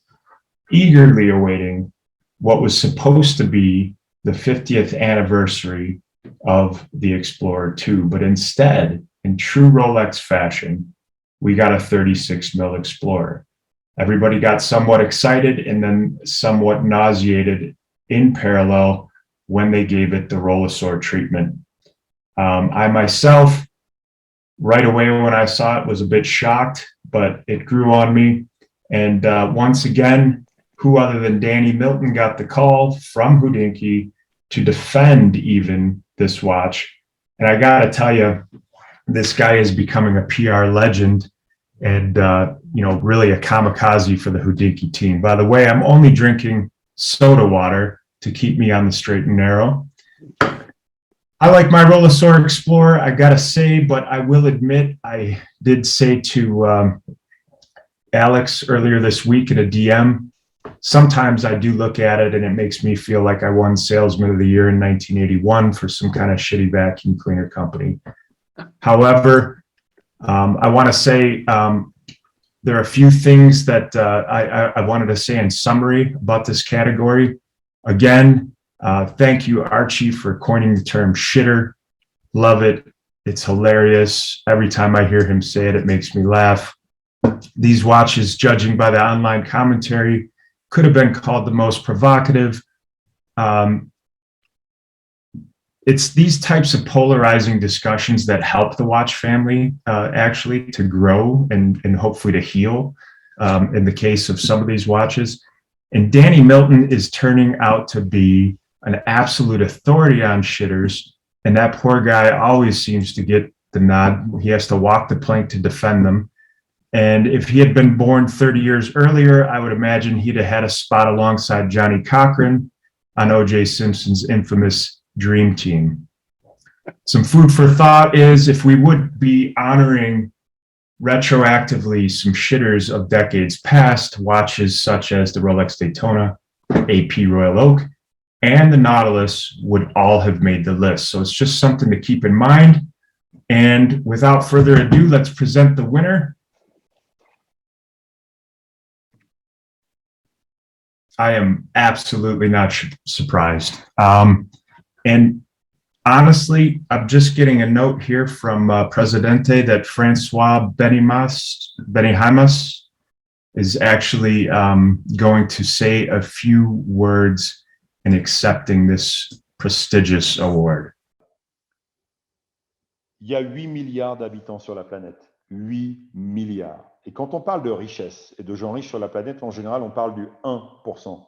eagerly awaiting what was supposed to be the 50th anniversary of the Explorer 2. But instead, in true Rolex fashion, we got a 36 mil Explorer. Everybody got somewhat excited and then somewhat nauseated in parallel when they gave it the Rollosaur treatment. I myself, right away when I saw it, was a bit shocked, but it grew on me. And once again, who other than Danny Milton got the call from Hodinkee to defend even this watch. And I got to tell you, this guy is becoming a PR legend and, really a kamikaze for the Hodinkee team. By the way, I'm only drinking soda water to keep me on the straight and narrow. I like my Rollosaur Explorer, I got to say, but I will admit, I did say to Alex earlier this week in a DM, sometimes I do look at it and it makes me feel like I won Salesman of the Year in 1981 for some kind of shitty vacuum cleaner company. However, I want to say there are a few things that I wanted to say in summary about this category. Again, thank you, Archie, for coining the term shitter. Love it. It's hilarious. Every time I hear him say it, it makes me laugh. These watches, judging by the online commentary, could have been called the most provocative. It's these types of polarizing discussions that help the watch family actually to grow and hopefully to heal in the case of some of these watches. And Danny Milton is turning out to be an absolute authority on shitters. And that poor guy always seems to get the nod. He has to walk the plank to defend them. And if he had been born 30 years earlier, I would imagine he'd have had a spot alongside Johnny Cochran on O.J. Simpson's infamous Dream Team. Some food for thought is if we would be honoring retroactively some shitters of decades past, watches such as the Rolex Daytona, AP Royal Oak, and the Nautilus would all have made the list. So it's just something to keep in mind. And without further ado, let's present the winner. I am absolutely not surprised. And honestly, I'm just getting a note here from Presidente that Francois Benihaimas is actually going to say a few words in accepting this prestigious award. Il y a 8 milliards d'habitants sur la planète. 8 milliards. Et quand on parle de richesse et de gens riches sur la planète, en général, on parle du 1%.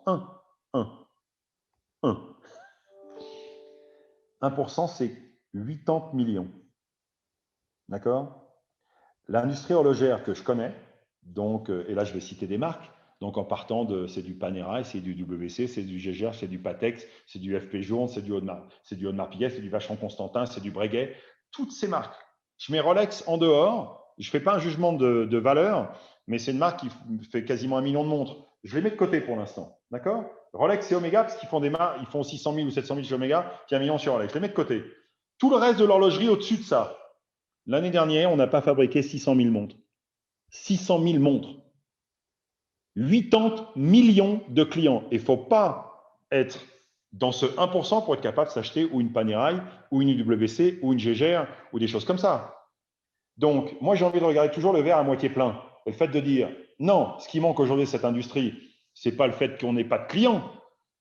1%, c'est 80 millions. D'accord? L'industrie horlogère que je connais, donc, et là je vais citer des marques, donc en partant de, c'est du Panerai, c'est du WC, c'est du GGR, c'est du Patex, c'est du FP Journe, c'est du Audemars Piguet, c'est du Vacheron Constantin, c'est du Breguet, toutes ces marques. Je mets Rolex en dehors. Je ne fais pas un jugement de valeur, mais c'est une marque qui fait quasiment 1 million de montres. Je les mets de côté pour l'instant. D'accord? Rolex et Omega, parce qu'ils font des marques, ils font 600 000 ou 700 000 chez Omega, puis 1 million sur Rolex. Je les mets de côté. Tout le reste de l'horlogerie au-dessus de ça. L'année dernière, on n'a pas fabriqué 600 000 montres. 600 000 montres. 80 millions de clients. Il ne faut pas être dans ce 1% pour être capable de s'acheter ou une Panerai, ou une UWC, ou une GGR, ou des choses comme ça. Donc, moi, j'ai envie de regarder toujours le verre à moitié plein. Le fait de dire, non, ce qui manque aujourd'hui de cette industrie, ce n'est pas le fait qu'on n'ait pas de clients,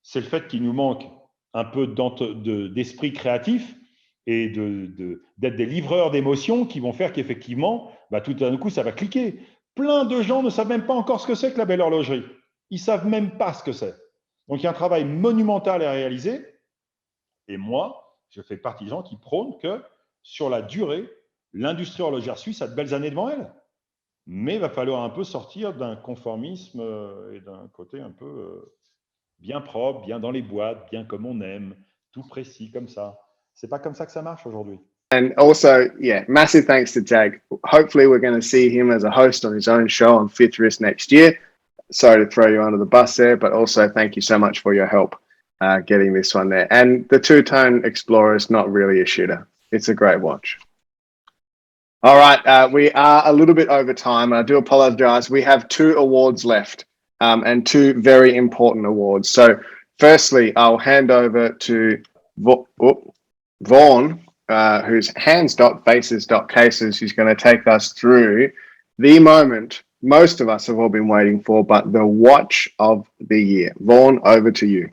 c'est le fait qu'il nous manque un peu d'esprit créatif et d'être des livreurs d'émotions qui vont faire qu'effectivement, tout d'un coup, ça va cliquer. Plein de gens ne savent même pas encore ce que c'est que la belle horlogerie. Ils ne savent même pas ce que c'est. Donc, il y a un travail monumental à réaliser. Et moi, je fais partie des gens qui prônent que sur la durée, l'industrie horlogère suisse a de belles années devant elle. Mais il va falloir un peu sortir d'un conformisme et d'un côté un peu bien propre, bien dans les boîtes, bien comme on aime, tout précis comme ça. C'est pas comme ça que ça marche aujourd'hui. And also, yeah, massive thanks to Jag. Hopefully we're going to see him as a host on his own show on Fifth Wrist next year. Sorry to throw you under the bus there, but also thank you so much for your help getting this one there. And the two-tone Explorer is not really a shitter. It's a great watch. All right, we are a little bit over time. I do apologize. We have 2 awards left and 2 very important awards. So firstly, I'll hand over to Vaughan, who's hands.faces.cases, who's going to take us through the moment most of us have all been waiting for, but the watch of the year. Vaughan, over to you.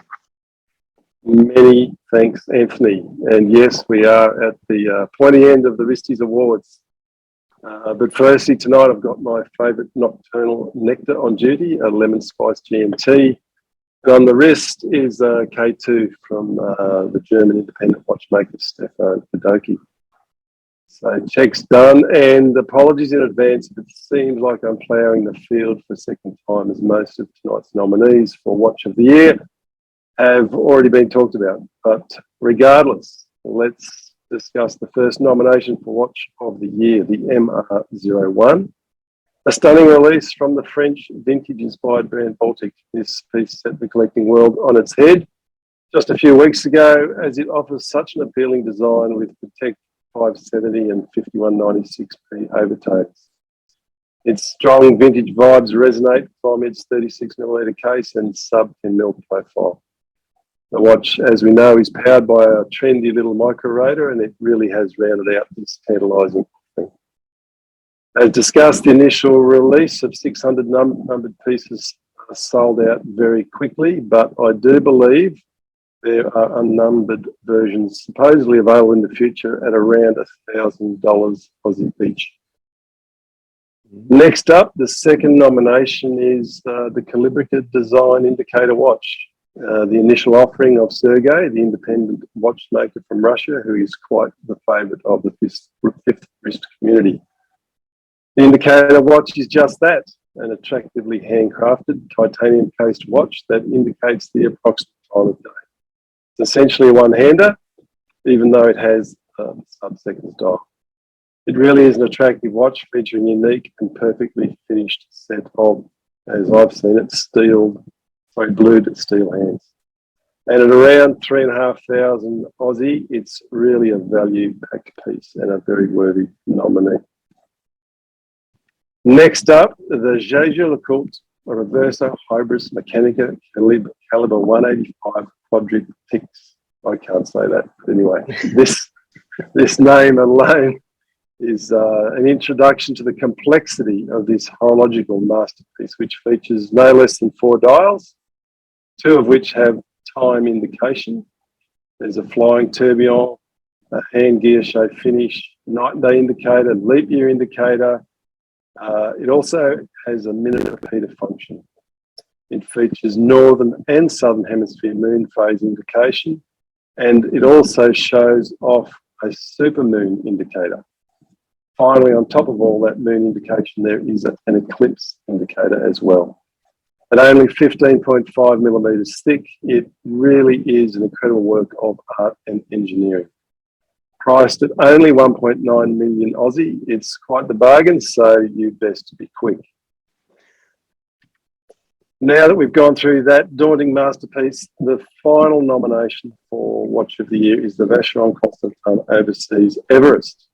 Many thanks, Anthony. And yes, we are at the pointy end of the Wristies Awards. But firstly, tonight I've got my favourite nocturnal nectar on duty, a lemon spice GMT. And on the wrist is a K2 from the German independent watchmaker Stefan Fidoki. So check's done, and apologies in advance if it seems like I'm ploughing the field for a second time, as most of tonight's nominees for Watch of the Year have already been talked about. But regardless, let's discuss the first nomination for Watch of the Year, the MR01. A stunning release from the French vintage-inspired brand Baltic. This piece set the collecting world on its head just a few weeks ago, as it offers such an appealing design with Protect 570 and 5196p overtones. Its strong vintage vibes resonate from its 36mm case and sub 10mm profile. The watch, as we know, is powered by a trendy little micro rotor, and it really has rounded out this tantalising thing. As discussed, the initial release of 600 numbered pieces sold out very quickly, but I do believe there are unnumbered versions supposedly available in the future at around $1,000 Aussie each. Next up, the second nomination is the Calibrica Design Indicator Watch. The initial offering of Sergei, the independent watchmaker from Russia, who is quite the favourite of the fifth wrist community. The indicator watch is just that, an attractively handcrafted titanium cased watch that indicates the approximate time of day. It's essentially a one-hander, even though it has sub-second dial. It really is an attractive watch featuring unique and perfectly finished set of, as I've seen it, blued steel hands. And at around 3,500 Aussie, it's really a value-packed piece and a very worthy nominee. Next up, the Jaeger LeCoultre Reverso Hybris Mechanica caliber 185 quadric pix. I can't say that, but anyway, this name alone is an introduction to the complexity of this horological masterpiece, which features no less than 4 dials, 2 of which have time indication. There's a flying tourbillon, a hand gear show finish, night and day indicator, leap year indicator. It also has a minute repeater function. It features northern and southern hemisphere moon phase indication, and it also shows off a supermoon indicator. Finally, on top of all that moon indication, there is an eclipse indicator as well. At only 15.5mm thick, it really is an incredible work of art and engineering. Priced at only 1.9 million Aussie, it's quite the bargain, so you best be quick. Now that we've gone through that daunting masterpiece, the final nomination for Watch of the Year is the Vacheron Constantin Overseas Everest.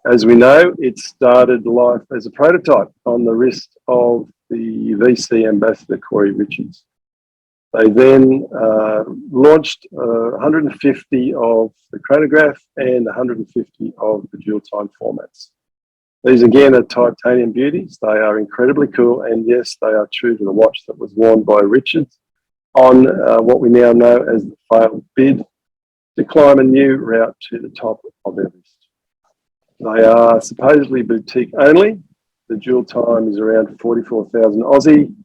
As we know, it started life as a prototype on the wrist of the VC ambassador, Corey Richards. They then launched 150 of the chronograph and 150 of the dual time formats. These again are titanium beauties. They are incredibly cool, and yes, they are true to the watch that was worn by Richards on what we now know as the failed bid to climb a new route to the top of Everest. They are supposedly boutique only. The dual time is around 44,000 Aussie,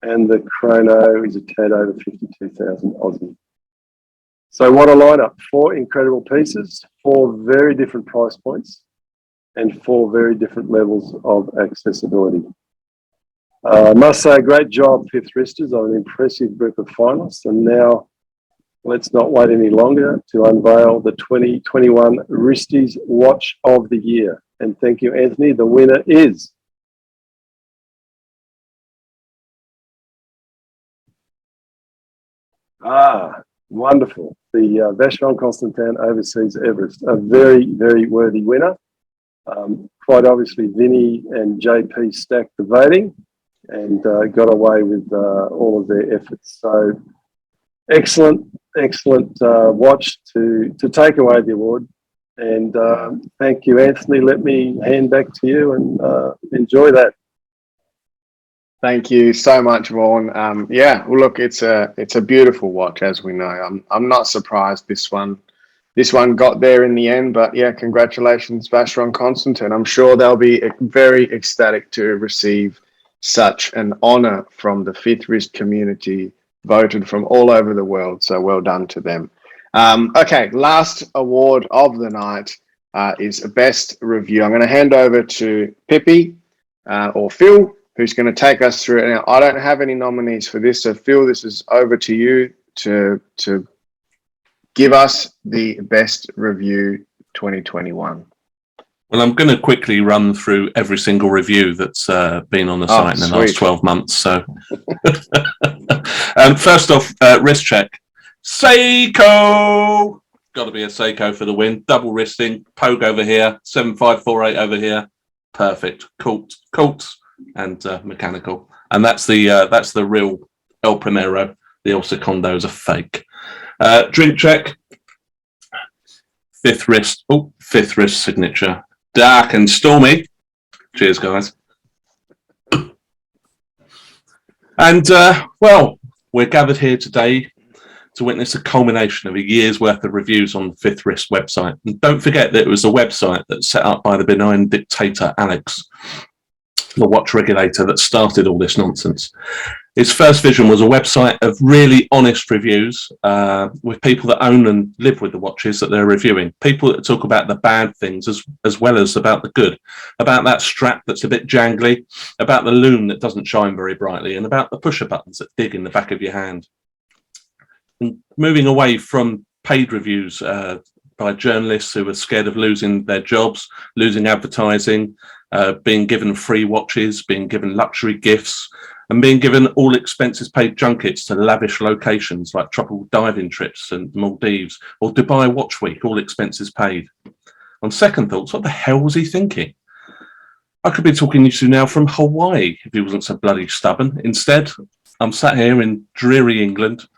and the chrono is a tad over 52,000 Aussie. So what a lineup. 4 incredible pieces, 4 very different price points, and 4 very different levels of accessibility. I must say, great job, Fifth Wristers, on an impressive group of finalists. And now let's not wait any longer to unveil the 2021 Wristies Watch of the Year. And thank you, Anthony. The winner is wonderful. The Vacheron Constantin Overseas Everest, a very, very worthy winner. Quite obviously, Vinny and JP stacked the voting and got away with all of their efforts. So excellent watch to take away the award. And thank you, Anthony. Let me hand back to you and enjoy that. Thank you so much, Vaughan. Yeah, well, look, it's a beautiful watch, as we know. I'm not surprised this one got there in the end, but yeah, congratulations, Vacheron Constantin. I'm sure they'll be very ecstatic to receive such an honor from the Fifth Wrist community, voted from all over the world. So well done to them. Okay, last award of the night is Best Review. I'm going to hand over to Pippi or Phil, who's going to take us through it. Now, I don't have any nominees for this, so Phil, this is over to you to give us the Best Review 2021. Well, I'm going to quickly run through every single review that's been on the site in the last 12 months. So, first off, wrist check. Seiko! Got to be a Seiko for the win. Double wristing, poke over here, 7548 over here. Perfect. Colt and mechanical. And that's the real El Primero. The El Secondo's a fake. Drink check. Fifth wrist signature. Dark and stormy. Cheers, guys. And, well, we're gathered here today to witness a culmination of a year's worth of reviews on the Fifth Wrist website. And don't forget that it was a website that's set up by the benign dictator Alex, the watch regulator that started all this nonsense. His first vision was a website of really honest reviews with people that own and live with the watches that they're reviewing. People that talk about the bad things as well as about the good, about that strap that's a bit jangly, about the loom that doesn't shine very brightly, and about the pusher buttons that dig in the back of your hand. And moving away from paid reviews by journalists who are scared of losing their jobs, losing advertising, being given free watches, being given luxury gifts, and being given all expenses paid junkets to lavish locations like tropical diving trips and Maldives or Dubai Watch Week, all expenses paid. On second thoughts, what the hell was he thinking? I could be talking to you now from Hawaii if he wasn't so bloody stubborn. Instead, I'm sat here in dreary England.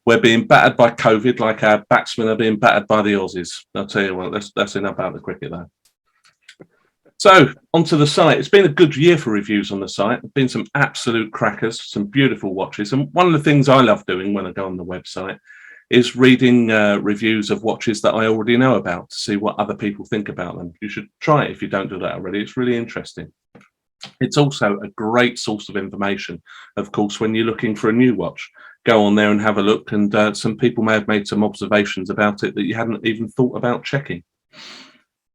We're being battered by COVID like our batsmen are being battered by the Aussies. I'll tell you what, that's enough about the cricket though. So, onto the site. It's been a good year for reviews on the site. There've been some absolute crackers, some beautiful watches. And one of the things I love doing when I go on the website is reading reviews of watches that I already know about to see what other people think about them. You should try it if you don't do that already. It's really interesting. It's also a great source of information, of course, when you're looking for a new watch. Go on there and have a look, and some people may have made some observations about it that you hadn't even thought about checking.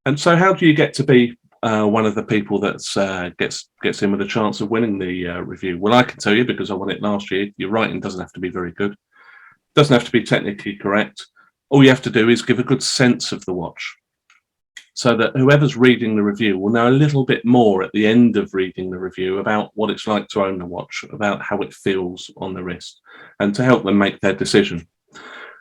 And so how do you get to be one of the people that gets in with a chance of winning the review? Well, I can tell you because I won it last year. Your writing doesn't have to be very good. Doesn't have to be technically correct. All you have to do is give a good sense of the watch, so that whoever's reading the review will know a little bit more at the end of reading the review about what it's like to own the watch, about how it feels on the wrist, and to help them make their decision.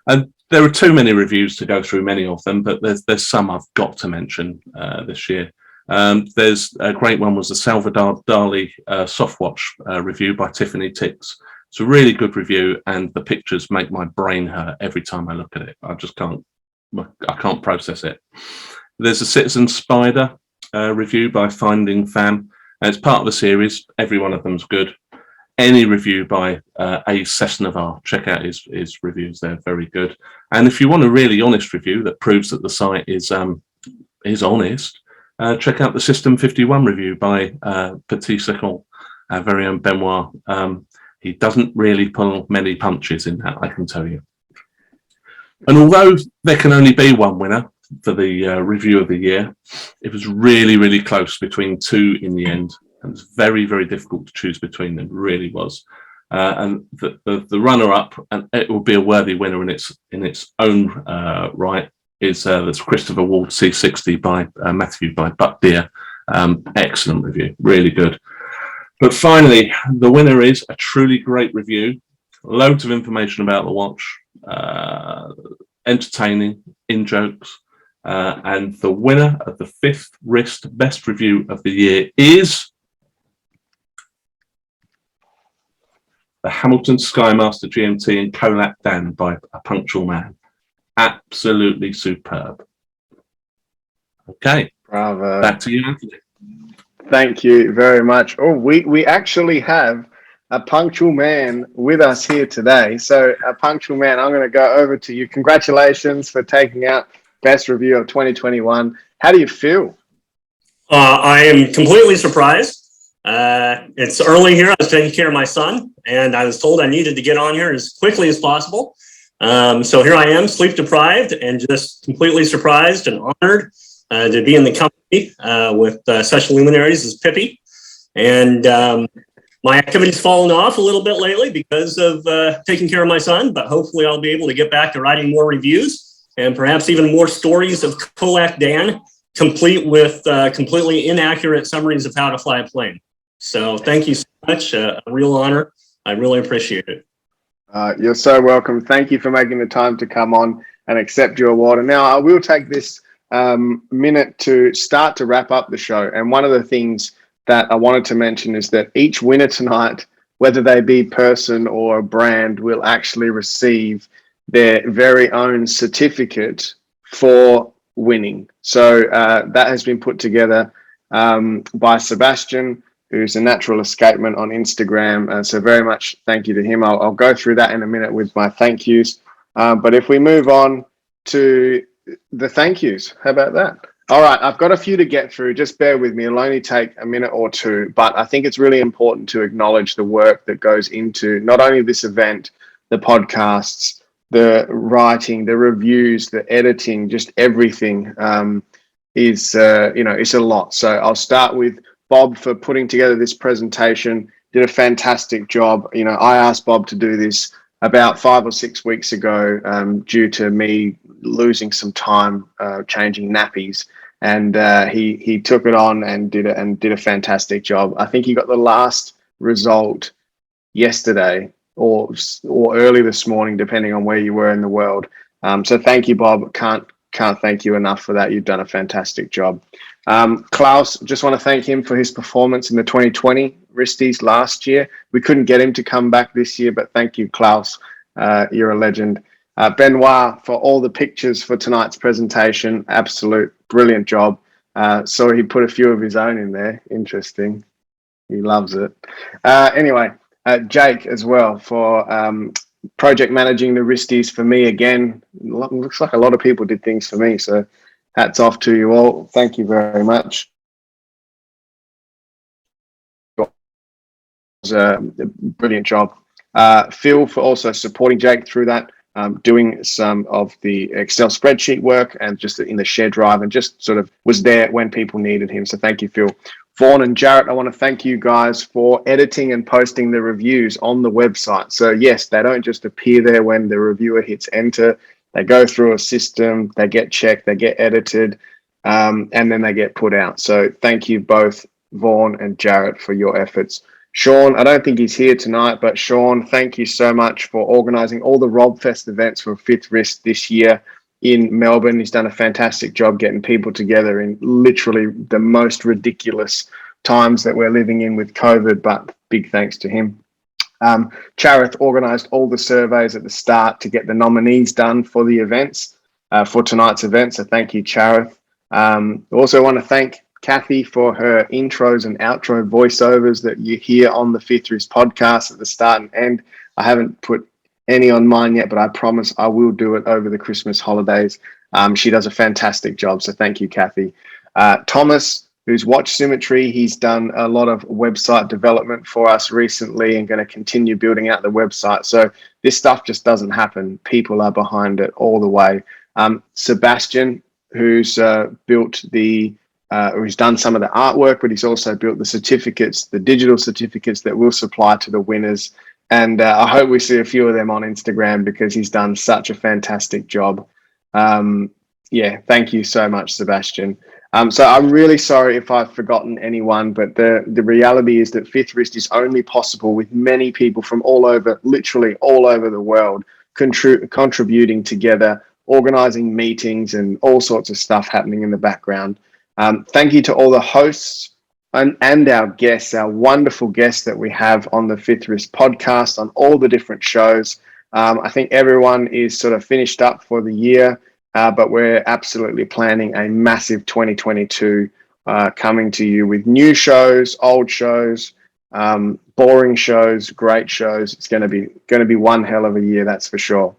And there are too many reviews to go through many of them, but there's some I've got to mention this year. There's a great one was the Salvador Dali soft watch review by Tiffany Tix. It's a really good review, and the pictures make my brain hurt every time I look at it. I can't process it. There's a Citizen Spider review by Finding Fam, and it's part of the series. Every one of them's good. Any review by A. Cessnavar, check out his reviews. They're very good. And if you want a really honest review that proves that the site is honest, check out the System 51 review by Petit Second, our very own Benoit. He doesn't really pull many punches in that, I can tell you. And although there can only be one winner for the review of the year, it was really, really close between two in the end. And it was very, very difficult to choose between them, really was. And the runner-up, and it will be a worthy winner in its own right, is that's Christopher Ward C60 by Matthew by Buck Deer. Excellent review, really good. But finally, the winner is a truly great review, loads of information about the watch, entertaining, in-jokes, and the winner of the Fifth Wrist Best Review of the Year is the Hamilton Skymaster GMT and Colap Dan by A Punctual Man. Absolutely superb. Okay. Bravo. Back to you, Anthony. Thank you very much. Oh, we actually have a punctual man with us here today. So, a punctual man, I'm going to go over to you. Congratulations for taking out Best Review of 2021. How do you feel? I am completely surprised. It's early here. I was taking care of my son, and I was told I needed to get on here as quickly as possible. So here I am, sleep deprived, and just completely surprised and honored to be in the company with such luminaries as Pippi. And my activity's fallen off a little bit lately because of taking care of my son, but hopefully I'll be able to get back to writing more reviews and perhaps even more stories of Colac Dan, complete with completely inaccurate summaries of how to fly a plane. So thank you so much. A real honor. I really appreciate it. You're so welcome. Thank you for making the time to come on and accept your award. And now I will take this minute to start to wrap up the show. And one of the things that I wanted to mention is that each winner tonight, whether they be person or brand, will actually receive their very own certificate for winning. So that has been put together by Sebastian, who's a natural escapement on Instagram. So very much thank you to him. I'll go through that in a minute with my thank yous. But if we move on to the thank yous, how about that? All right, I've got a few to get through. Just bear with me. It'll only take a minute or two, but I think it's really important to acknowledge the work that goes into not only this event, the podcasts, the writing, the reviews, the editing, just everything is it's a lot. So I'll start with Bob for putting together this presentation. Did a fantastic job. I asked Bob to do this about 5 or 6 weeks ago due to me losing some time changing nappies, and he took it on and did a fantastic job. I think he got the last result yesterday or early this morning, depending on where you were in the world. So thank you, Bob. Can't thank you enough for that. You've done a fantastic job. Klaus, just want to thank him for his performance in the 2020 Wristies last year. We couldn't get him to come back this year, but thank you, Klaus. You're a legend. Benoit, for all the pictures for tonight's presentation. Absolute brilliant job. So he put a few of his own in there. Interesting. He loves it. Anyway, Jake as well for project managing the Wristies for me again. Looks like a lot of people did things for me, so hats off to you all. Thank you very much. It was a brilliant job. Phil for also supporting Jake through that, doing some of the Excel spreadsheet work and just in the share drive, and just sort of was there when people needed him. So thank you, Phil. Vaughn and Jarrett, I want to thank you guys for editing and posting the reviews on the website. So yes, they don't just appear there when the reviewer hits enter. They go through a system, they get checked, they get edited, and then they get put out. So thank you both, Vaughn and Jarrett, for your efforts. Sean, I don't think he's here tonight, but Sean, thank you so much for organising all the RobFest events for Fifth Wrist this year in Melbourne. He's done a fantastic job getting people together in literally the most ridiculous times that we're living in with COVID, but big thanks to him. Charith organised all the surveys at the start to get the nominees done for the events, for tonight's event. So thank you, Charith. Also want to thank Kathy for her intros and outro voiceovers that you hear on the Fifth Wrist podcast at the start and end. I haven't put any on mine yet, but I promise I will do it over the Christmas holidays. She does a fantastic job, so thank you, Kathy. Thomas, who's Watch Symmetry, he's done a lot of website development for us recently and going to continue building out the website. So this stuff just doesn't happen. People are behind it all the way. Sebastian, who's built who's done some of the artwork, but he's also built the certificates, the digital certificates that we'll supply to the winners. And I hope we see a few of them on Instagram because he's done such a fantastic job. Yeah, thank you so much, Sebastian. So I'm really sorry if I've forgotten anyone, but the reality is that Fifth Wrist is only possible with many people from all over, literally all over the world, contributing together, organising meetings and all sorts of stuff happening in the background. Thank you to all the hosts and our guests, our wonderful guests that we have on the Fifth Wrist podcast on all the different shows. I think everyone is sort of finished up for the year, but we're absolutely planning a massive 2022 coming to you with new shows, old shows, Boring shows, great shows. It's going to be one hell of a year, that's for sure.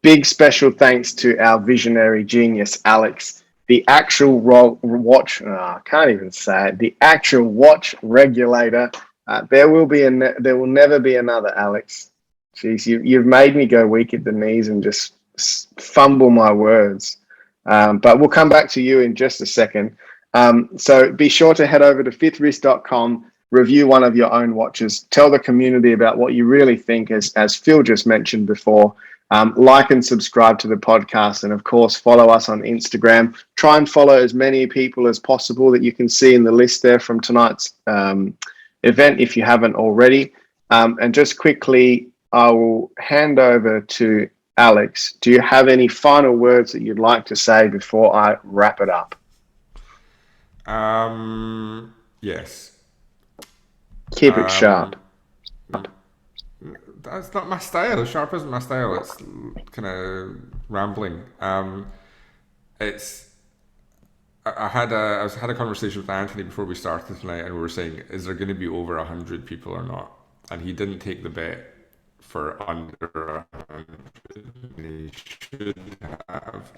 Big special thanks to our visionary genius, Alex. The actual watch, I can't even say it, the actual watch regulator. There will never be another, Alex. Jeez, you've made me go weak at the knees and just fumble my words. But we'll come back to you in just a second. So be sure to head over to fifthwrist.com, review one of your own watches, tell the community about what you really think, as Phil just mentioned before. Like and subscribe to the podcast, and of course follow us on Instagram. Try and follow as many people as possible that you can see in the list there from tonight's event if you haven't already. And just quickly, I will hand over to Alex. Do you have any final words that you'd like to say before I wrap it up? Yes. Keep it sharp. That's not my style. Sharp isn't my style. It's kind of rambling. I had a conversation with Anthony before we started tonight, and we were saying, is there going to be over 100 people or not? And he didn't take the bet for under 100. He should have.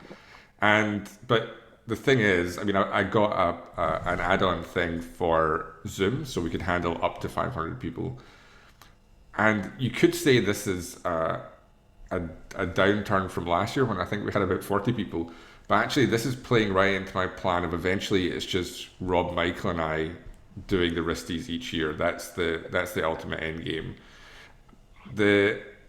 But the thing is, I mean, I got an add-on thing for Zoom, so we could handle up to 500 people. And you could say this is a downturn from last year when I think we had about 40 people. But actually, this is playing right into my plan of eventually it's just Rob, Michael, and I doing the Wristies each year. That's the ultimate end game.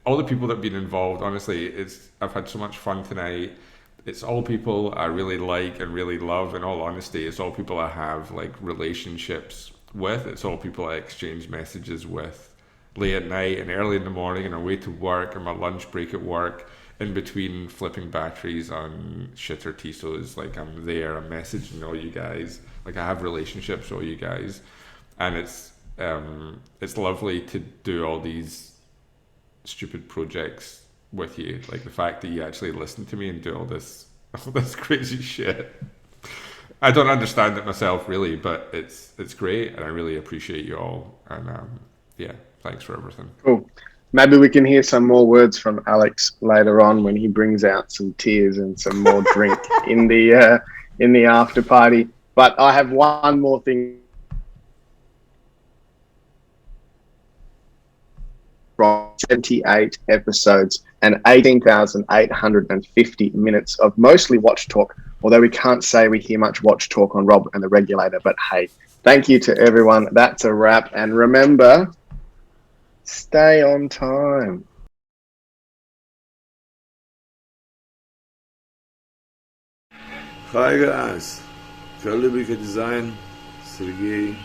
All the people that have been involved, honestly, I've had so much fun tonight. It's all people I really like and really love. In all honesty, it's all people I have like relationships with. It's all people I exchange messages with late at night and early in the morning and away to work, or my lunch break at work, in between flipping batteries on shitter Tisos. Like, I'm there, I'm messaging all you guys. Like, I have relationships with all you guys, and it's lovely to do all these stupid projects with you. Like, the fact that you actually listen to me and do all this crazy shit. I don't understand it myself really, but it's great, and I really appreciate you all. And yeah, thanks for everything. Cool. Maybe we can hear some more words from Alex later on when he brings out some tears and some more drink in the after party. But I have one more thing. 78 episodes and 18,850 minutes of mostly watch talk, although we can't say we hear much watch talk on Rob and the Regulator. But hey, thank you to everyone. That's a wrap. And remember, stay on time. Hi guys, Calibrica Design, Sergey.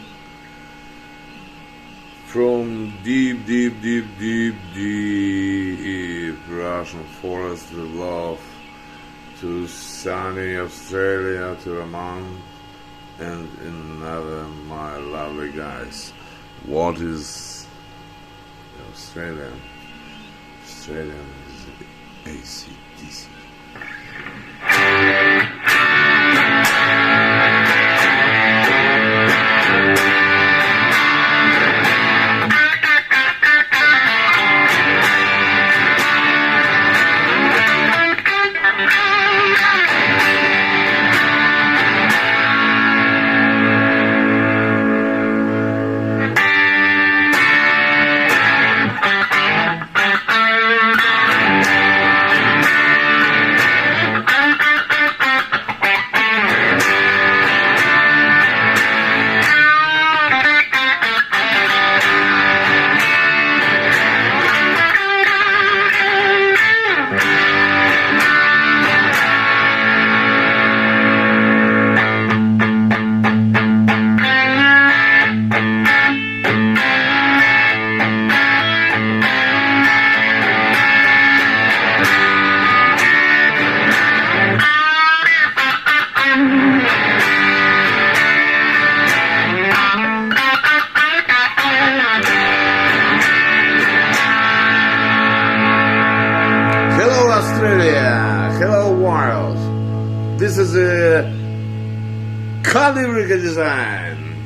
From deep Russian forest with love, to sunny Australia, to Raman, and another my lovely guys. What is Australia? Australia is ACDC. This is a Calibrica Design.